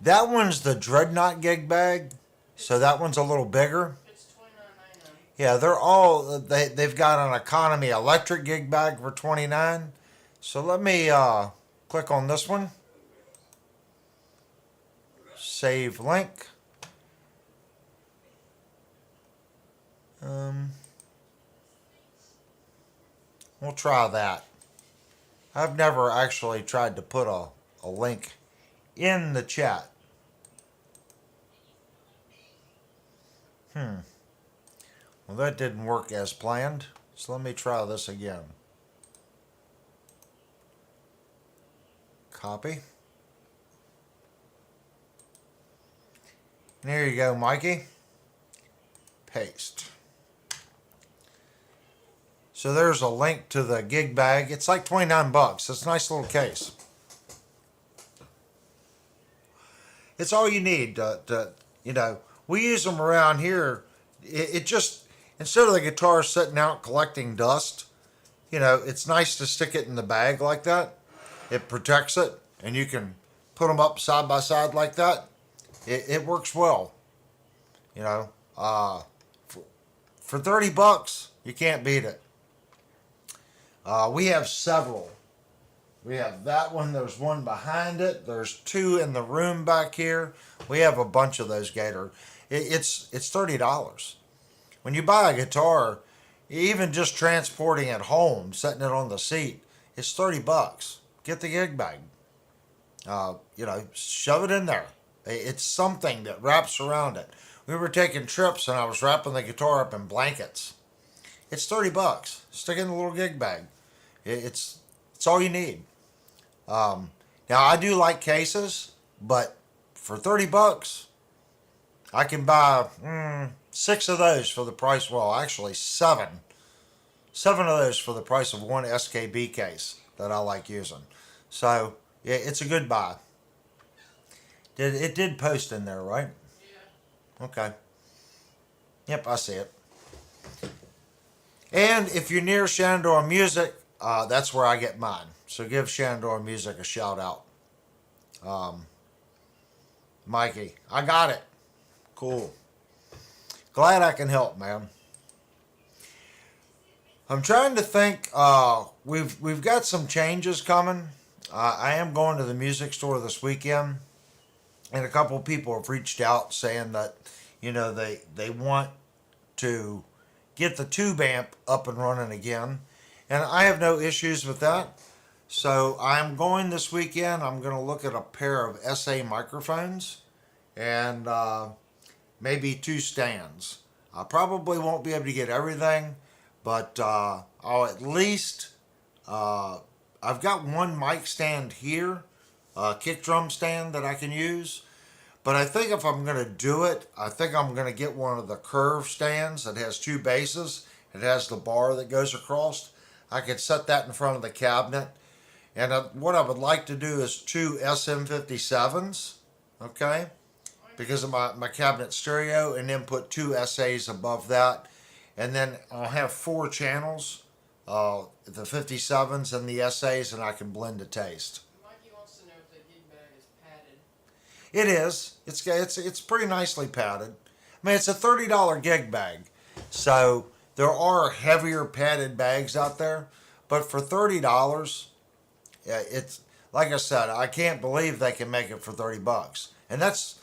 that one's the Dreadnought gig bag, so that one's a little bigger. It's $29.99. Yeah, they're all they've got an economy electric gig bag for $29. So let me click on this one. Save link. We'll try that. I've never actually tried to put a link in the chat. Well, that didn't work as planned. So let me try this again. Copy. And here you go, Mikey. Paste. So there's a link to the gig bag. It's like $29. It's a nice little case. It's all you need we use them around here. It just, instead of the guitar sitting out collecting dust, it's nice to stick it in the bag like that. It protects it, and you can put them up side by side like that. It works well. For $30, you can't beat it. We have several. We have that one. There's one behind it. There's two in the room back here. We have a bunch of those Gator. It's $30. When you buy a guitar, even just transporting it home, setting it on the seat, it's $30. Get the gig bag. Shove it in there. It's something that wraps around it. We were taking trips and I was wrapping the guitar up in blankets. It's $30. Stick it in the little gig bag. It's all you need. Now I do like cases, but for $30, I can buy 6 of those for the price. Well, actually 7 of those for the price of one SKB case that I like using. So yeah, it's a good buy. It did post in there, right? Yeah. Okay. Yep, I see it. And if you're near Shenandoah Music, that's where I get mine. So give Shenandoah Music a shout out. Mikey, I got it. Cool. Glad I can help, man. I'm trying to think. We've got some changes coming. I am going to the music store this weekend, and a couple of people have reached out saying that they want to get the tube amp up and running again, and I have no issues with that. So I'm going this weekend. I'm going to look at a pair of SA microphones and maybe 2 stands. I probably won't be able to get everything, but I'll at least I've got one mic stand here, a kick drum stand that I can use. But I think if I'm going to do it, I think I'm going to get one of the curve stands that has 2 bases. It has the bar that goes across. I could set that in front of the cabinet. And what I would like to do is 2 SM57s, okay? Because of my cabinet stereo, and then put 2 SAs above that. and then I'll have 4 channels, the 57s and the SAs, and I can blend the taste. Mikey wants to know if the gig bag is padded. It is. It's pretty nicely padded. I mean, it's a $30 gig bag, so there are heavier padded bags out there, but for $30, yeah, it's like I said, I can't believe they can make it for $30, and that's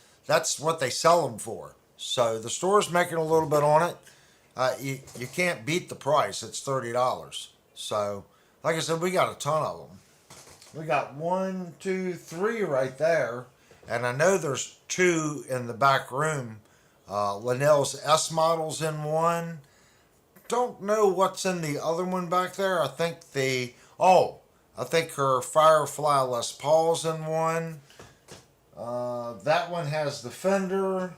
what they sell them for. So the store's making a little bit on it. You can't beat the price. It's $30. So, like I said, we got a ton of them. We got 1, 2, 3 right there, and I know there's 2 in the back room. Linnell's S models in one. Don't know what's in the other one back there. I think her Firefly Les Paul's in one. That one has the Fender.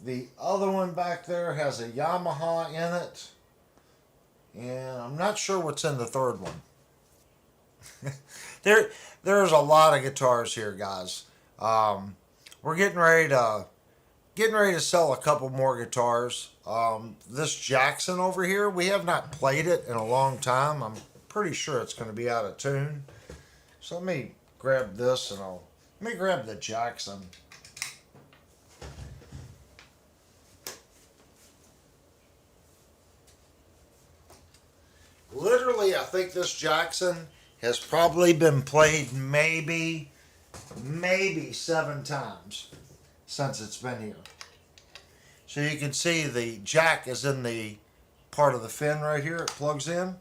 The other one back there has a Yamaha in it. And I'm not sure what's in the third one. There's a lot of guitars here, guys. We're getting ready to sell a couple more guitars. This Jackson over here, we have not played it in a long time. I'm pretty sure it's going to be out of tune. So let me grab this and let me grab the Jackson. Literally, I think this Jackson has probably been played maybe 7 times since it's been here. So you can see the jack is in the part of the fin right here. It plugs in.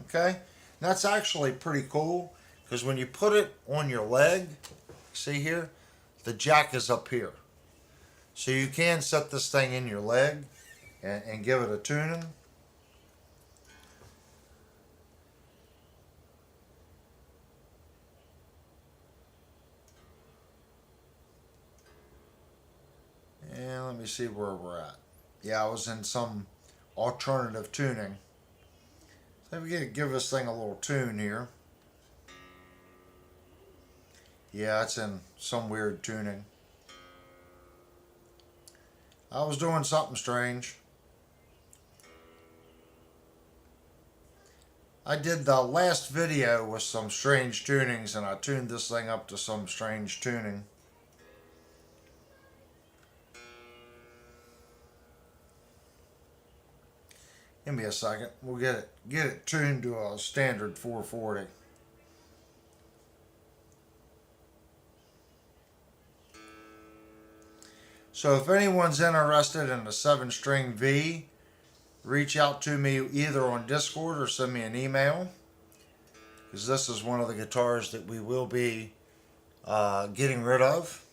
Okay, that's actually pretty cool because when you put it on your leg, see here, the jack is up here. So you can set this thing in your leg and give it a tuning. And let me see where we're at. Yeah, I was in some alternative tuning. So we gotta give this thing a little tune here. Yeah, it's in some weird tuning. I was doing something strange. I did the last video with some strange tunings, and I tuned this thing up to some strange tuning. Give me a second. We'll get it tuned to a standard 440. So if anyone's interested in a 7-string V, reach out to me either on Discord or send me an email, because this is one of the guitars that we will be getting rid of.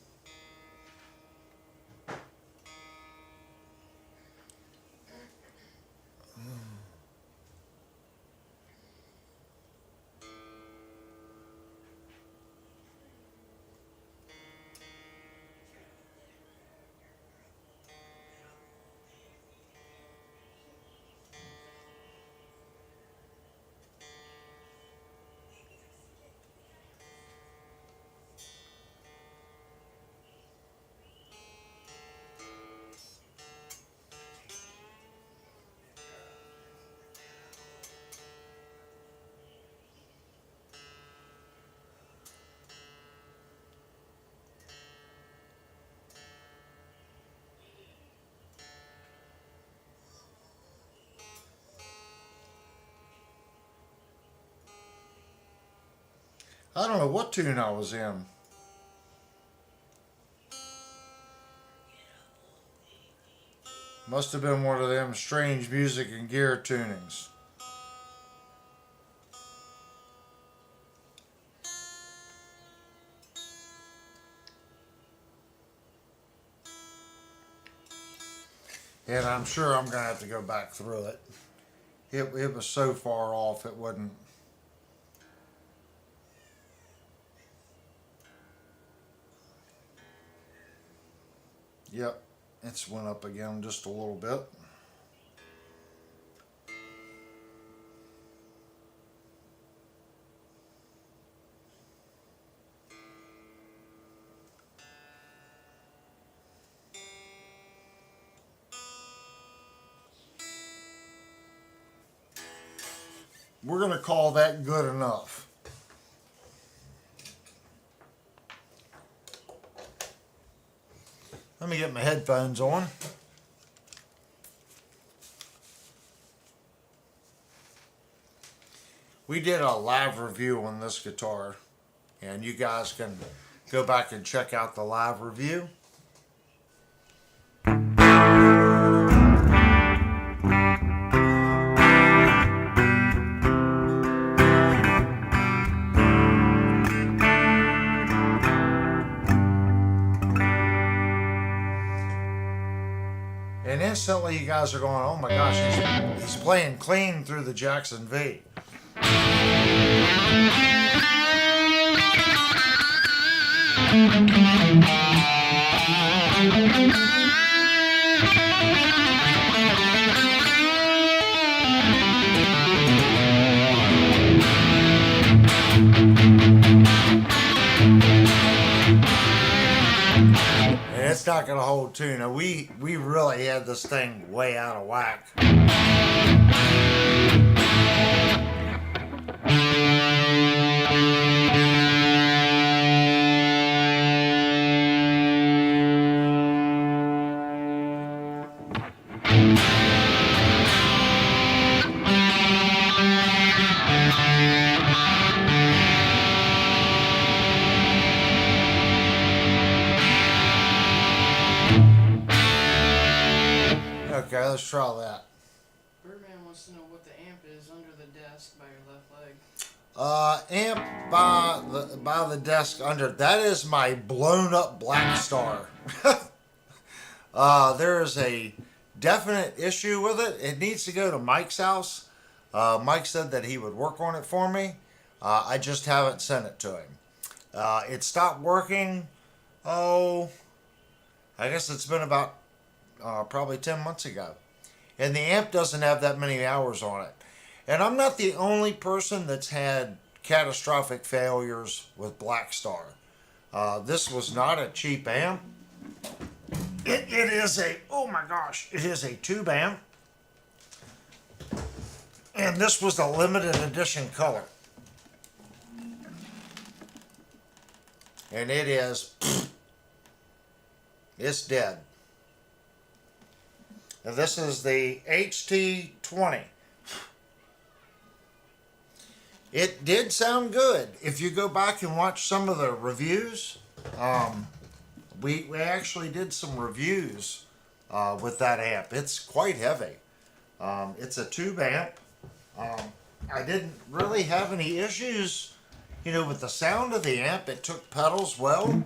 I don't know what tune I was in. Must have been one of them strange music and gear tunings. And I'm sure I'm going to have to go back through it. It was so far off it wouldn't. Yep, it's went up again just a little bit. we're gonna call that good enough. Let me get my headphones on. We did a live review on this guitar, and you guys can go back and check out the live review. And instantly you guys are going, oh my gosh, he's playing clean through the Jackson V. And it's not going to hold tune. Now, we really had this thing way out of whack. Okay, let's try that. Birdman wants to know what the amp is under the desk by your left leg. Amp by the desk under, that is my blown up Black Star. There is a definite issue with it. It needs to go to Mike's house. Mike said that he would work on it for me. I just haven't sent it to him. It stopped working, I guess it's been about probably 10 months ago. And the amp doesn't have that many hours on it. And I'm not the only person that's had catastrophic failures with Black Star. This was not a cheap amp. It is a, oh my gosh, it is a tube amp. And this was the limited edition color. And it is, it's dead. Now this is the HT20. It did sound good. If you go back and watch some of the reviews, we actually did some reviews with that amp. It's quite heavy. It's a tube amp. I didn't really have any issues, with the sound of the amp. It took pedals well.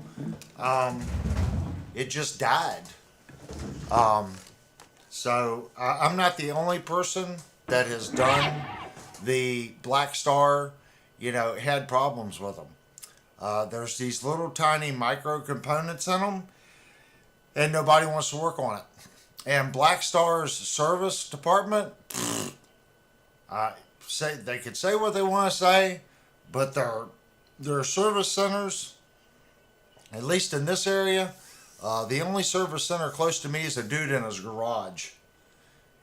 It just died. So I'm not the only person that has done the Black Star, had problems with them. There's these little tiny micro components in them, and nobody wants to work on it. And Black Star's service department, they could say what they want to say, but their service centers, at least in this area, the only service center close to me is a dude in his garage.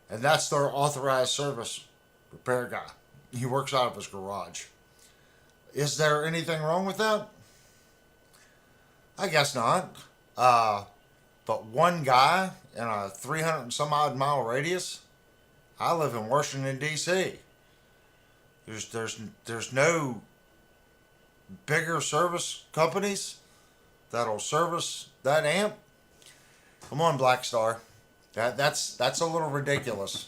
And that's their authorized service repair guy. He works out of his garage. Is there anything wrong with that? I guess not. But one guy in a 300 and some odd mile radius, I live in Washington, D.C. There's no bigger service companies that'll service that amp. Come on, Black Star. That's a little ridiculous.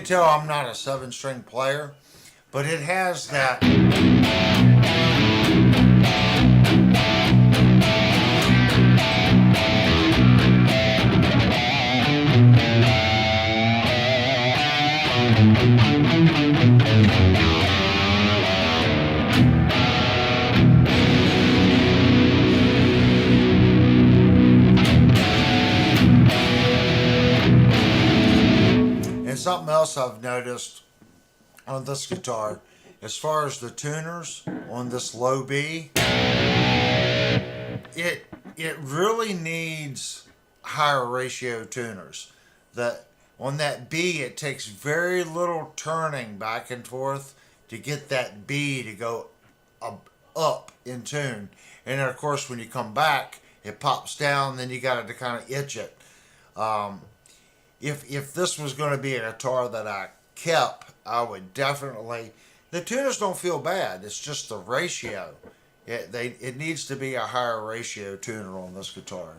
tell I'm not a 7-string player, but it has that. And something else I've noticed on this guitar, as far as the tuners on this low B, it really needs higher ratio tuners. That on that B, it takes very little turning back and forth to get that B to go up in tune. And then of course when you come back, it pops down. Then you got to kind of itch it. If this was going to be a guitar that I kept, I would definitely. The tuners don't feel bad. It's just the ratio. It needs to be a higher ratio tuner on this guitar.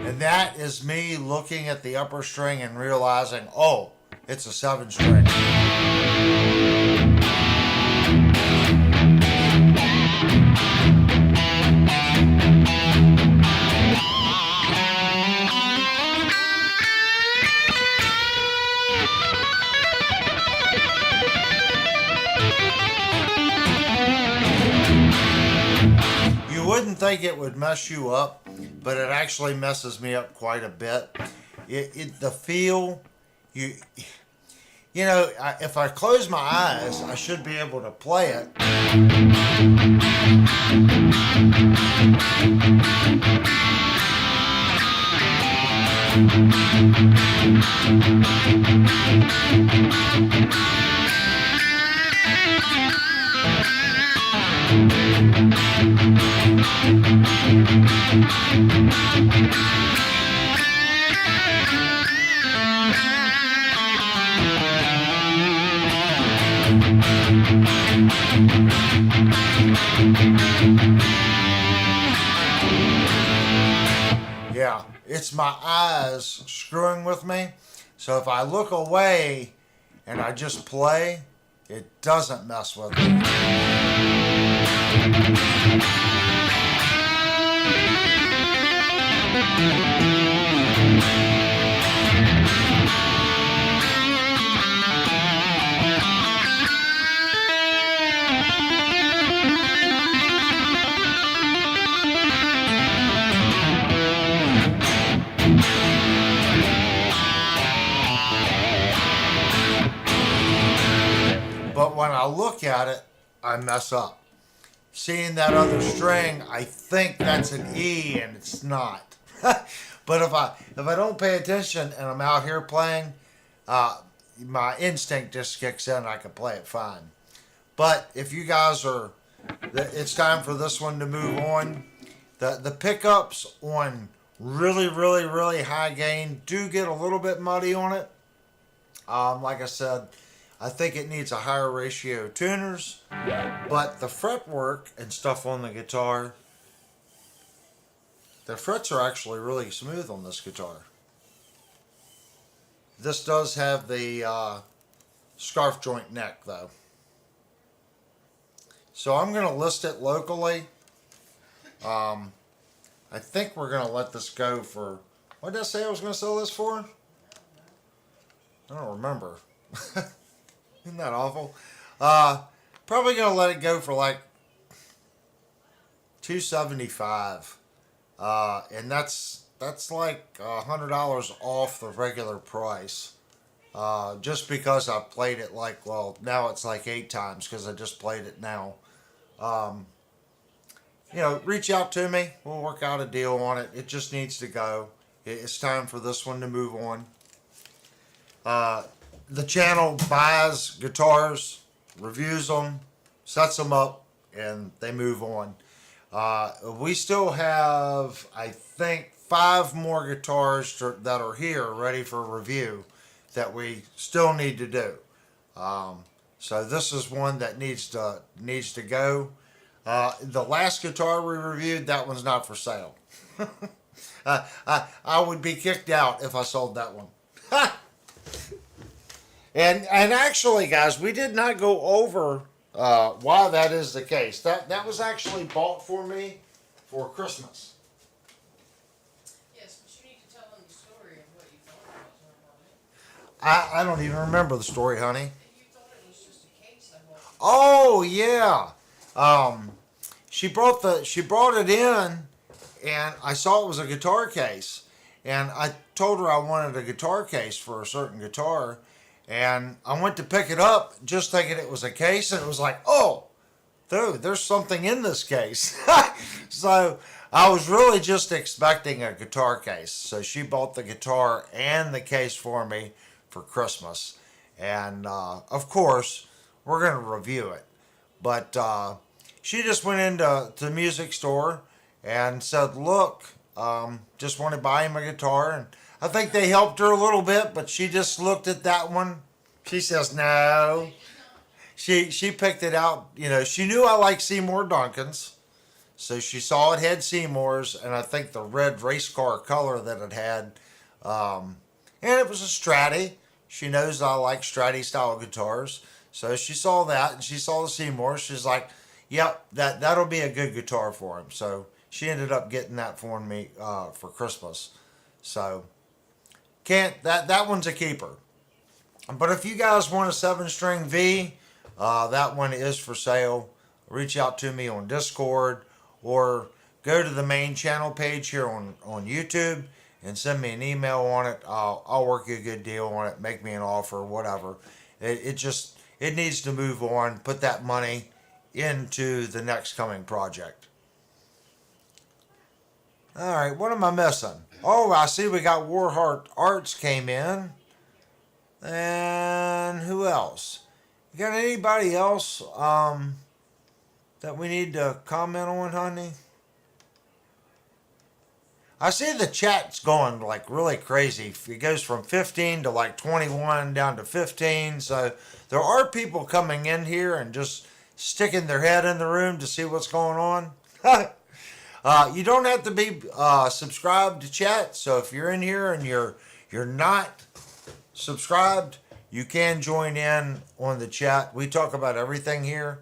And that is me looking at the upper string and realizing, oh, it's a 7-string. You wouldn't think it would mess you up, but it actually messes me up quite a bit. The feel, you know, if I close my eyes, I should be able to play it. Yeah, it's my eyes screwing with me. So if I look away and I just play, it doesn't mess with me. But when I look at it, I mess up. Seeing that other string, I think that's an E and it's not. But if I don't pay attention and I'm out here playing, my instinct just kicks in and I can play it fine. But if you guys are, it's time for this one to move on. The pickups on really, really, really high gain do get a little bit muddy on it. Like I said, I think it needs a higher ratio of tuners, but the fretwork and stuff on the guitar, the frets are actually really smooth on this guitar. This does have the scarf joint neck though. So I'm going to list it locally. I think we're going to let this go for, what did I say I was going to sell this for? I don't remember. Isn't that awful? Probably gonna let it go for like $275, and that's like $100 off the regular price. Just because I played it like, well, now it's like 8 times because I just played it now. reach out to me. We'll work out a deal on it. It just needs to go. It's time for this one to move on. The channel buys guitars, reviews them, sets them up, and they move on. We still have, I think, 5 more guitars that are here ready for review that we still need to do. So this is one that needs to go. The last guitar we reviewed, that one's not for sale. I would be kicked out if I sold that one. And actually, guys, we did not go over why that is the case. That was actually bought for me for Christmas. Yes, but you need to tell them the story of what you thought about it. I don't even remember the story, honey. You thought it was just a case I bought. Oh yeah. She brought it in, and I saw it was a guitar case, and I told her I wanted a guitar case for a certain guitar, and I went to pick it up just thinking it was a case, and it was like, oh, dude, there's something in this case. So I was really just expecting a guitar case. So she bought the guitar and the case for me for Christmas, and of course we're gonna review it, but she just went into the music store and said, look, just want to buy him a guitar. And I think they helped her a little bit, but she just looked at that one. She says, no. She picked it out. She knew I like Seymour Duncans. So she saw it had Seymour's, and I think the red race car color that it had. And it was a Stratty. She knows I like Stratty style guitars. So she saw that, and she saw the Seymour. She's like, yep, that'll be a good guitar for him. So she ended up getting that for me for Christmas. So that one's a keeper. But if you guys want a 7-string V, that one is for sale. Reach out to me on Discord, or go to the main channel page here on YouTube and send me an email on it. I'll work you a good deal on it. Make me an offer, whatever. It needs to move on. Put that money into the next coming project. All right, what am I missing? Oh, I see we got Warheart Arts came in. And who else? You got anybody else that we need to comment on, honey? I see the chat's going like really crazy. It goes from 15 to like 21 down to 15. So there are people coming in here and just sticking their head in the room to see what's going on. You don't have to be subscribed to chat. So if you're in here and you're not subscribed, you can join in on the chat. We talk about everything here.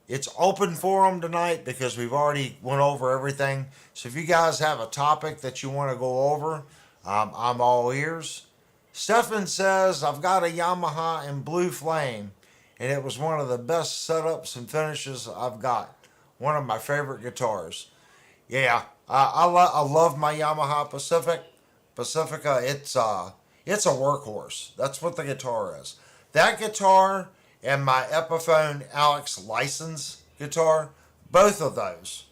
It's open forum tonight because we've already went over everything. So if you guys have a topic that you want to go over, I'm all ears. Stefan says, I've got a Yamaha in Blue Flame, and it was one of the best setups and finishes I've got. One of my favorite guitars. Yeah, I love my Yamaha Pacifica. It's a workhorse. That's what the guitar is. That guitar and my Epiphone Alex license guitar, both of those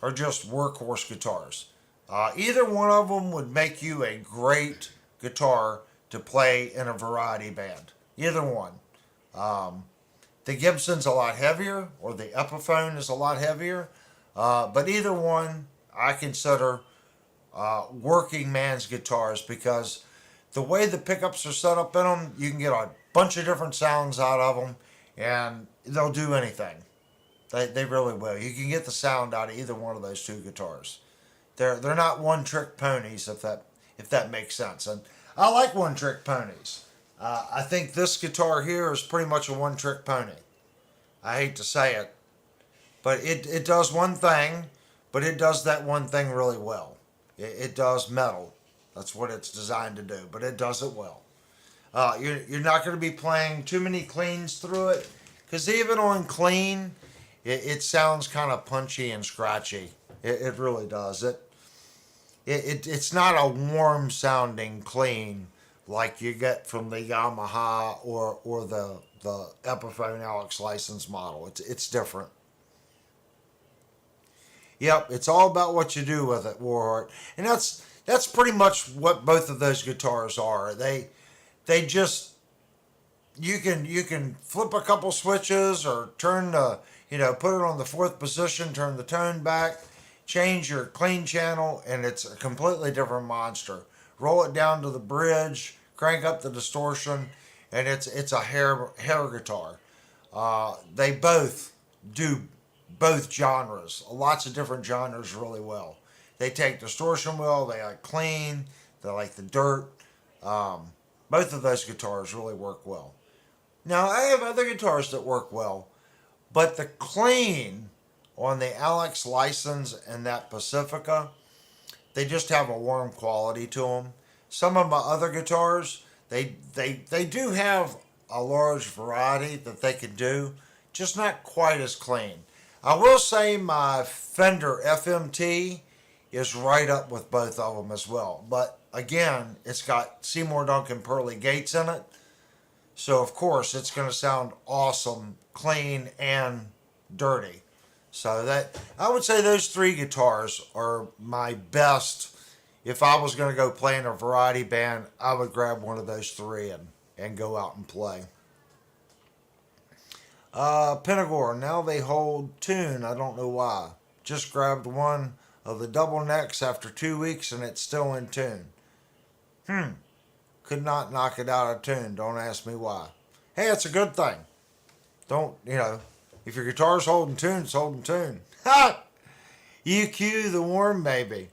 are just workhorse guitars. Either one of them would make you a great guitar to play in a variety band. Either one. The Gibson's a lot heavier, or the Epiphone is a lot heavier, but either one I consider working man's guitars, because the way the pickups are set up in them, you can get a bunch of different sounds out of them, and they'll do anything. They really will. You can get the sound out of either one of those two guitars. They're not one-trick ponies, if that makes sense. And I like one-trick ponies. I think this guitar here is pretty much a one-trick pony. I hate to say it, but it does one thing, but it does that one thing really well. It does metal. That's what it's designed to do, but it does it well. You're not going to be playing too many cleans through it, because even on clean, it sounds kind of punchy and scratchy. It really does. It's not a warm sounding clean like you get from the Yamaha or the Epiphone Alex license model. It's different. Yep, it's all about what you do with it, Warheart. And that's pretty much what both of those guitars are. They just you can flip a couple switches or turn the put it on the fourth position, turn the tone back, change your clean channel, and it's a completely different monster. Roll it down to the bridge, crank up the distortion, and it's a hair guitar. They both do both genres, lots of different genres really well. They take distortion well, they like clean, they like the dirt. Both of those guitars really work well. Now, I have other guitars that work well, but the clean on the Alex License and that Pacifica, they just have a warm quality to them. Some of my other guitars, they do have a large variety that they can do, just not quite as clean. I will say my Fender FMT is right up with both of them as well. But again, it's got Seymour Duncan Pearly Gates in it. So of course it's going to sound awesome, clean, and dirty. So that I would say those three guitars are my best. If I was going to go play in a variety band, I would grab one of those three and go out and play. Pentagore, now they hold tune. I don't know why. Just grabbed one of the double necks after 2 weeks and it's still in tune. Could not knock it out of tune. Don't ask me why. Hey, it's a good thing. Don't, if your guitar's holding tune, it's holding tune. Ha! EQ the warm baby.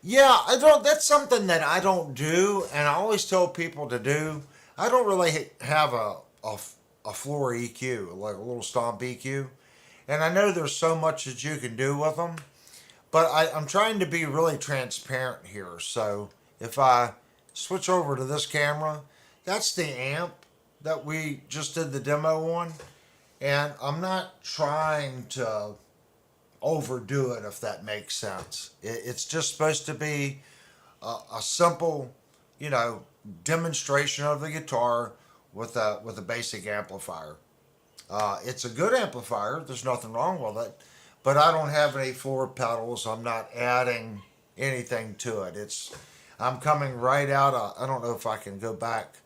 Yeah, I don't. That's something that I don't do, and I always tell people to do. I don't really have a floor EQ, like a little stomp EQ, and I know there's so much that you can do with them, but I'm trying to be really transparent here. So if I switch over to this camera, that's the amp that we just did the demo on, and I'm not trying to overdo it, if that makes sense. It's just supposed to be a simple, demonstration of the guitar with a basic amplifier. It's a good amplifier. There's nothing wrong with it, but I don't have any floor pedals. I'm not adding anything to it. I'm coming right out of, I don't know if I can go back,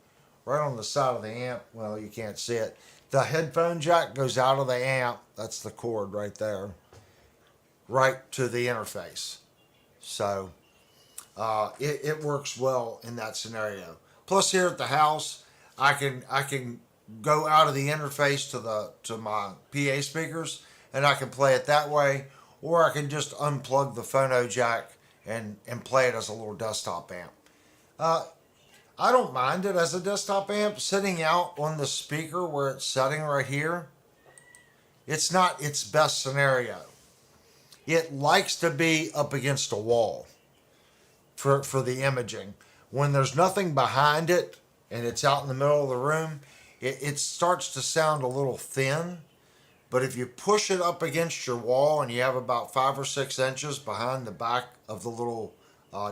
right on the side of the amp. Well, you can't see it. The headphone jack goes out of the amp. That's the cord right there, right to the interface. So it works well in that scenario. Plus, here at the house, I can go out of the interface to my PA speakers, and I can play it that way, or I can just unplug the phono jack and play it as a little desktop amp. I don't mind it as a desktop amp sitting out on the speaker where it's sitting right here. It's not its best scenario. It likes to be up against a wall for the imaging. When there's nothing behind it and it's out in the middle of the room, it starts to sound a little thin. But if you push it up against your wall and you have about 5 or 6 inches behind the back of the little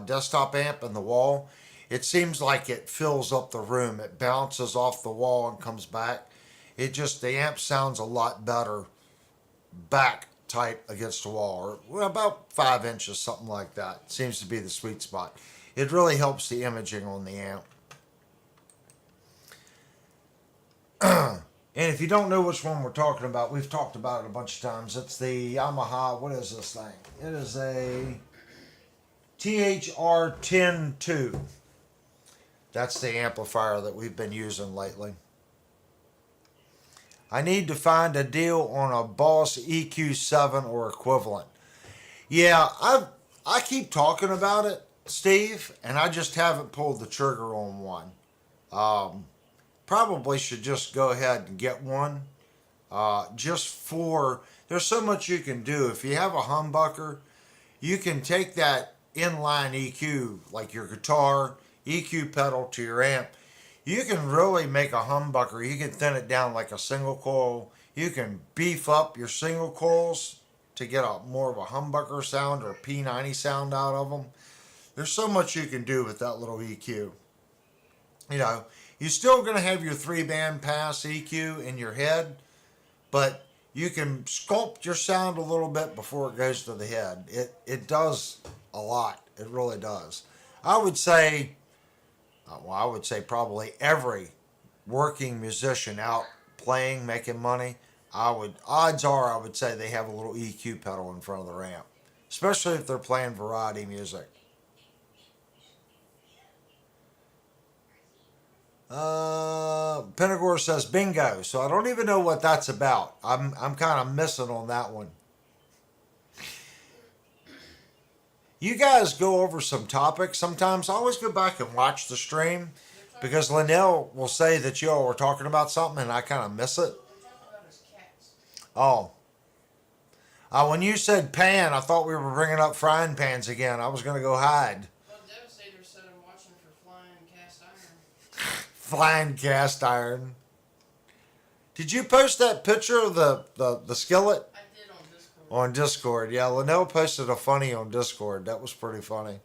desktop amp and the wall, it seems like it fills up the room. It bounces off the wall and comes back. The amp sounds a lot better back tight against the wall, or about 5 inches, something like that. Seems to be the sweet spot. It really helps the imaging on the amp. And if you don't know which one we're talking about, we've talked about it a bunch of times. It's the Yamaha, what is this thing? It is a THR-10-2. That's the amplifier that we've been using lately. I need to find a deal on a Boss EQ7 or equivalent. Yeah, I keep talking about it, Steve, and I just haven't pulled the trigger on one. Probably should just go ahead and get one. There's so much you can do. If you have a humbucker, you can take that inline EQ, like your guitar, EQ pedal to your amp. You can really make a humbucker. You can thin it down like a single coil. You can beef up your single coils to get more of a humbucker sound or a P90 sound out of them. There's so much you can do with that little EQ. You're still going to have your 3-band pass EQ in your head, but you can sculpt your sound a little bit before it goes to the head. It does a lot. It really does. I would say, I would say probably every working musician out playing, making money, odds are I would say they have a little EQ pedal in front of the amp, especially if they're playing variety music. Penagor says bingo, so I don't even know what that's about. I'm kind of missing on that one. You guys go over some topics sometimes. I always go back and watch the stream because Linnell will say that y'all were talking about something and I kind of miss it. We're talking about his cats. Oh, when you said pan, I thought we were bringing up frying pans again. I was going to go hide. Well, Devastator said I'm watching for flying cast iron. Flying cast iron. Did you post that picture of the skillet? I did on Discord. On Discord, yeah. Linnell posted a funny on Discord. That was pretty funny.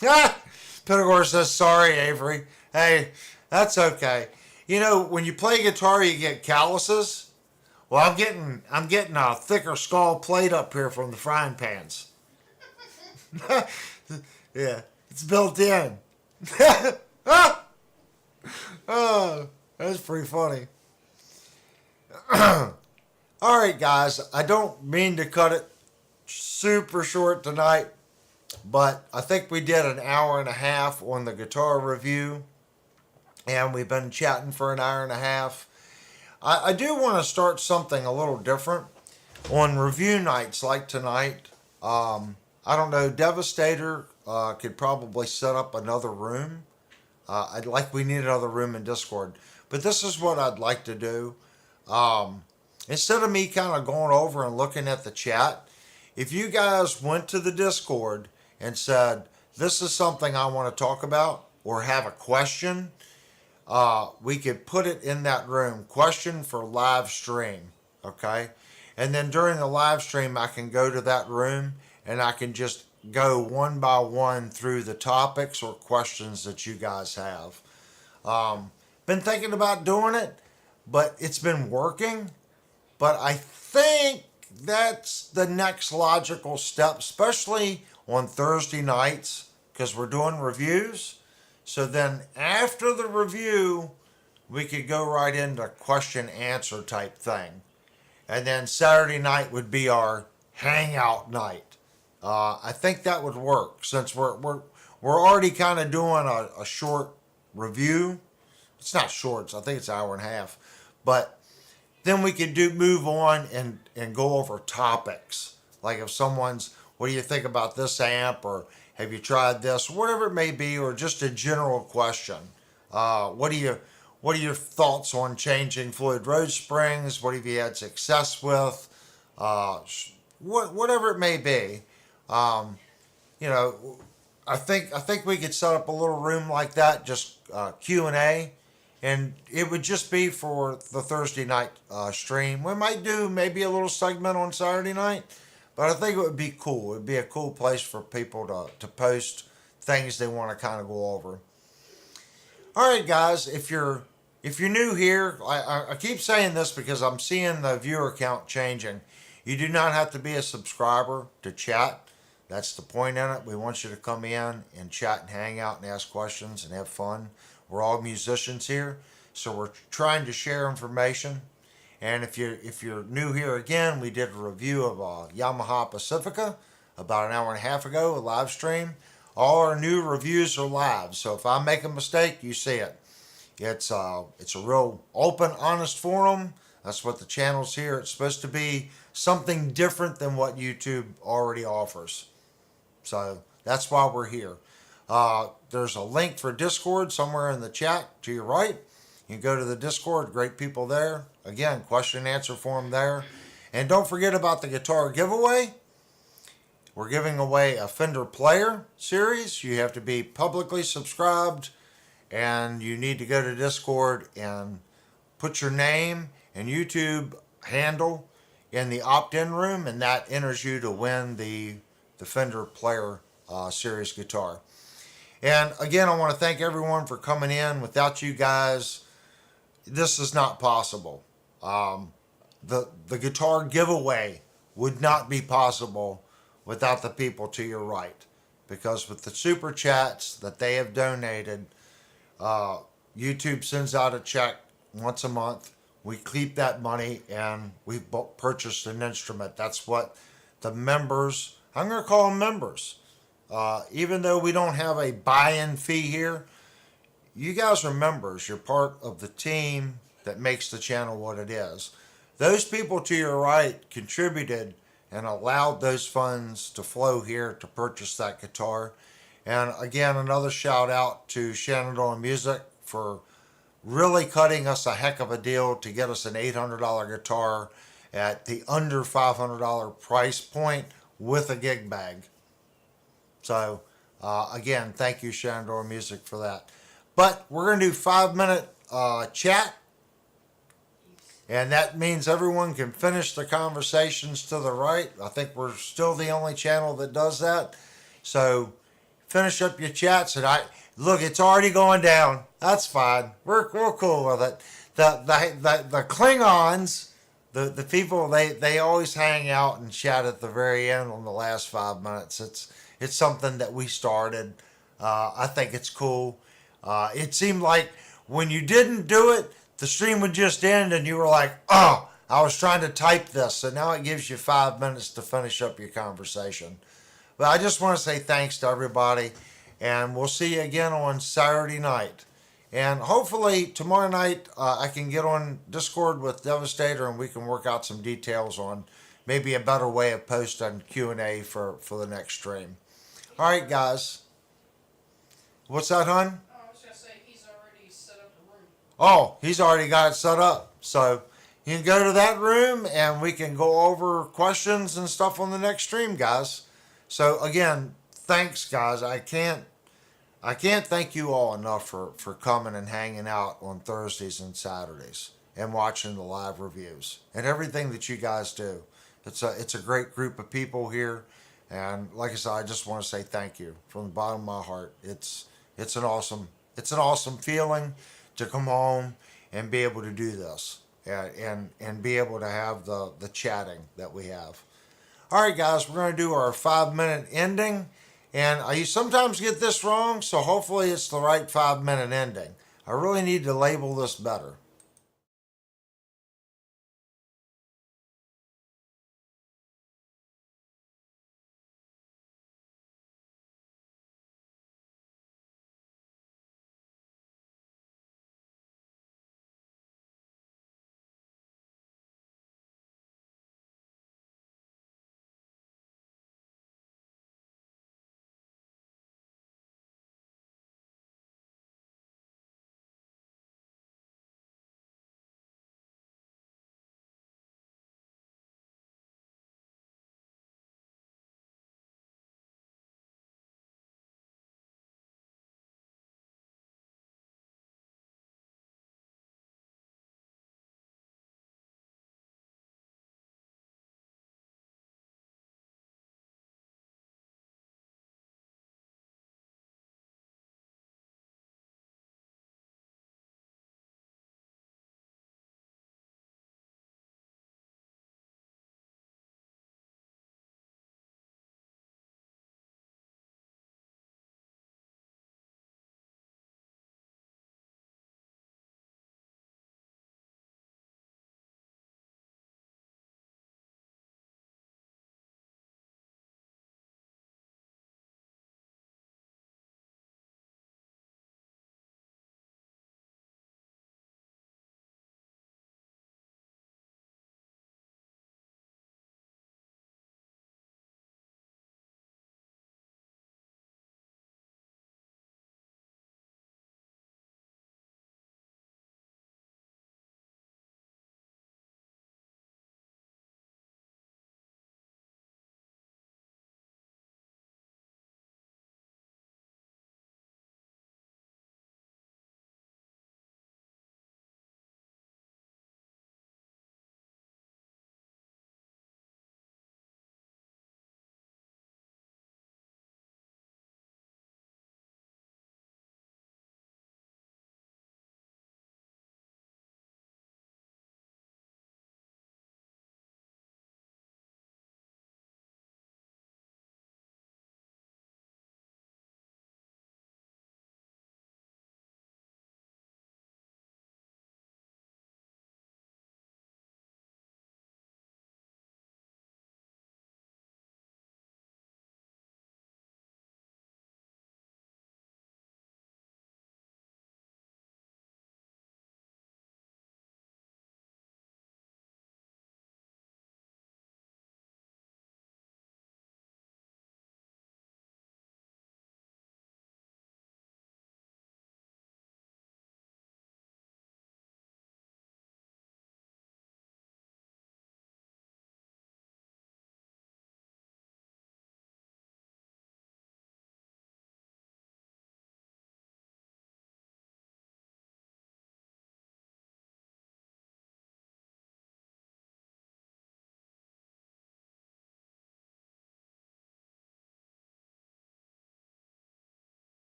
Penagor says, sorry, Avery. Hey, that's okay. You know, when you play guitar, you get calluses. Well, I'm getting a thicker skull plate up here from the frying pans. Yeah, it's built in. Oh, that's pretty funny. All right, guys. I don't mean to cut it super short tonight, but I think we did an hour and a half on the guitar review, and we've been chatting for an hour and a half. I do want to start something a little different on review nights like tonight. I don't know. Devastator could probably set up another room. We need another room in Discord, but this is what I'd like to do. Instead of me kind of going over and looking at the chat, if you guys went to the Discord and said, this is something I want to talk about or have a question, we could put it in that room. Question for live stream. Okay. And then during the live stream, I can go to that room and I can just go one by one through the topics or questions that you guys have. Been thinking about doing it, but it's been working. But I think that's the next logical step, especially on Thursday nights, because we're doing reviews. So then after the review, we could go right into question answer type thing. And then Saturday night would be our hangout night. I think that would work since we're already kind of doing a short review. It's not short, I think it's an hour and a half. But then we could move on and go over topics. Like if someone's, what do you think about this amp? Or have you tried this? Whatever it may be, or just a general question. What are your thoughts on changing Floyd Rose springs? What have you had success with? Whatever it may be. You know, I think we could set up a little room like that, just Q&A. And it would just be for the Thursday night stream. We might do maybe a little segment on Saturday night, but I think it would be cool. It would be a cool place for people to post things they want to kind of go over. All right, guys, if you're new here, I keep saying this because I'm seeing the viewer count changing. You do not have to be a subscriber to chat. That's the point in it. We want you to come in and chat and hang out and ask questions and have fun. We're all musicians here, so we're trying to share information. And if you're new here again, we did a review of a Yamaha Pacifica about an hour and a half ago, a live stream. All our new reviews are live, so if I make a mistake, you see it. It's a real open, honest forum. That's what the channel's here. It's supposed to be something different than what YouTube already offers. So that's why we're here. There's a link for Discord somewhere in the chat to your right. You can go to the Discord, great people there. Again, question and answer form there. And don't forget about the guitar giveaway. We're giving away a Fender Player series. You have to be publicly subscribed and you need to go to Discord and put your name and YouTube handle in the opt-in room, and that enters you to win the Fender Player series guitar. And again, I want to thank everyone for coming in. Without you guys, this is not possible. the guitar giveaway would not be possible without the people to your right. Because with the super chats that they have donated, YouTube sends out a check once a month. We keep that money and we purchased an instrument. That's what the members, I'm going to call them members, even though we don't have a buy-in fee here, you guys are members. You're part of the team that makes the channel what it is. Those people to your right contributed and allowed those funds to flow here to purchase that guitar. And again, another shout out to Shenandoah Music for really cutting us a heck of a deal to get us an $800 guitar at the under $500 price point with a gig bag. So again, thank you Shenandoah Music for that. But we're going to do 5-minute chat. And that means everyone can finish the conversations to the right. I think we're still the only channel that does that. So finish up your chats. And look, it's already going down. That's fine. We're cool with it. The Klingons, the people, they always hang out and chat at the very end on the last 5 minutes. It's something that we started. I think it's cool. It seemed like when you didn't do it, the stream would just end and you were like, oh, I was trying to type this. So now it gives you 5 minutes to finish up your conversation. But I just want to say thanks to everybody. And we'll see you again on Saturday night. And hopefully tomorrow night I can get on Discord with Devastator and we can work out some details on maybe a better way of posting Q&A for the next stream. All right, guys. What's that, hon? I was gonna say he's already set up a room. Oh, he's already got it set up. So you can go to that room and we can go over questions and stuff on the next stream, guys. So again, thanks, guys. I can't thank you all enough for coming and hanging out on Thursdays and Saturdays and watching the live reviews and everything that you guys do. It's a great group of people here. And like I said, I just want to say thank you from the bottom of my heart. It's an awesome feeling to come home and be able to do this and be able to have the chatting that we have. All right, guys, we're going to do our 5-minute ending. And I sometimes get this wrong, so hopefully it's the right 5-minute ending. I really need to label this better.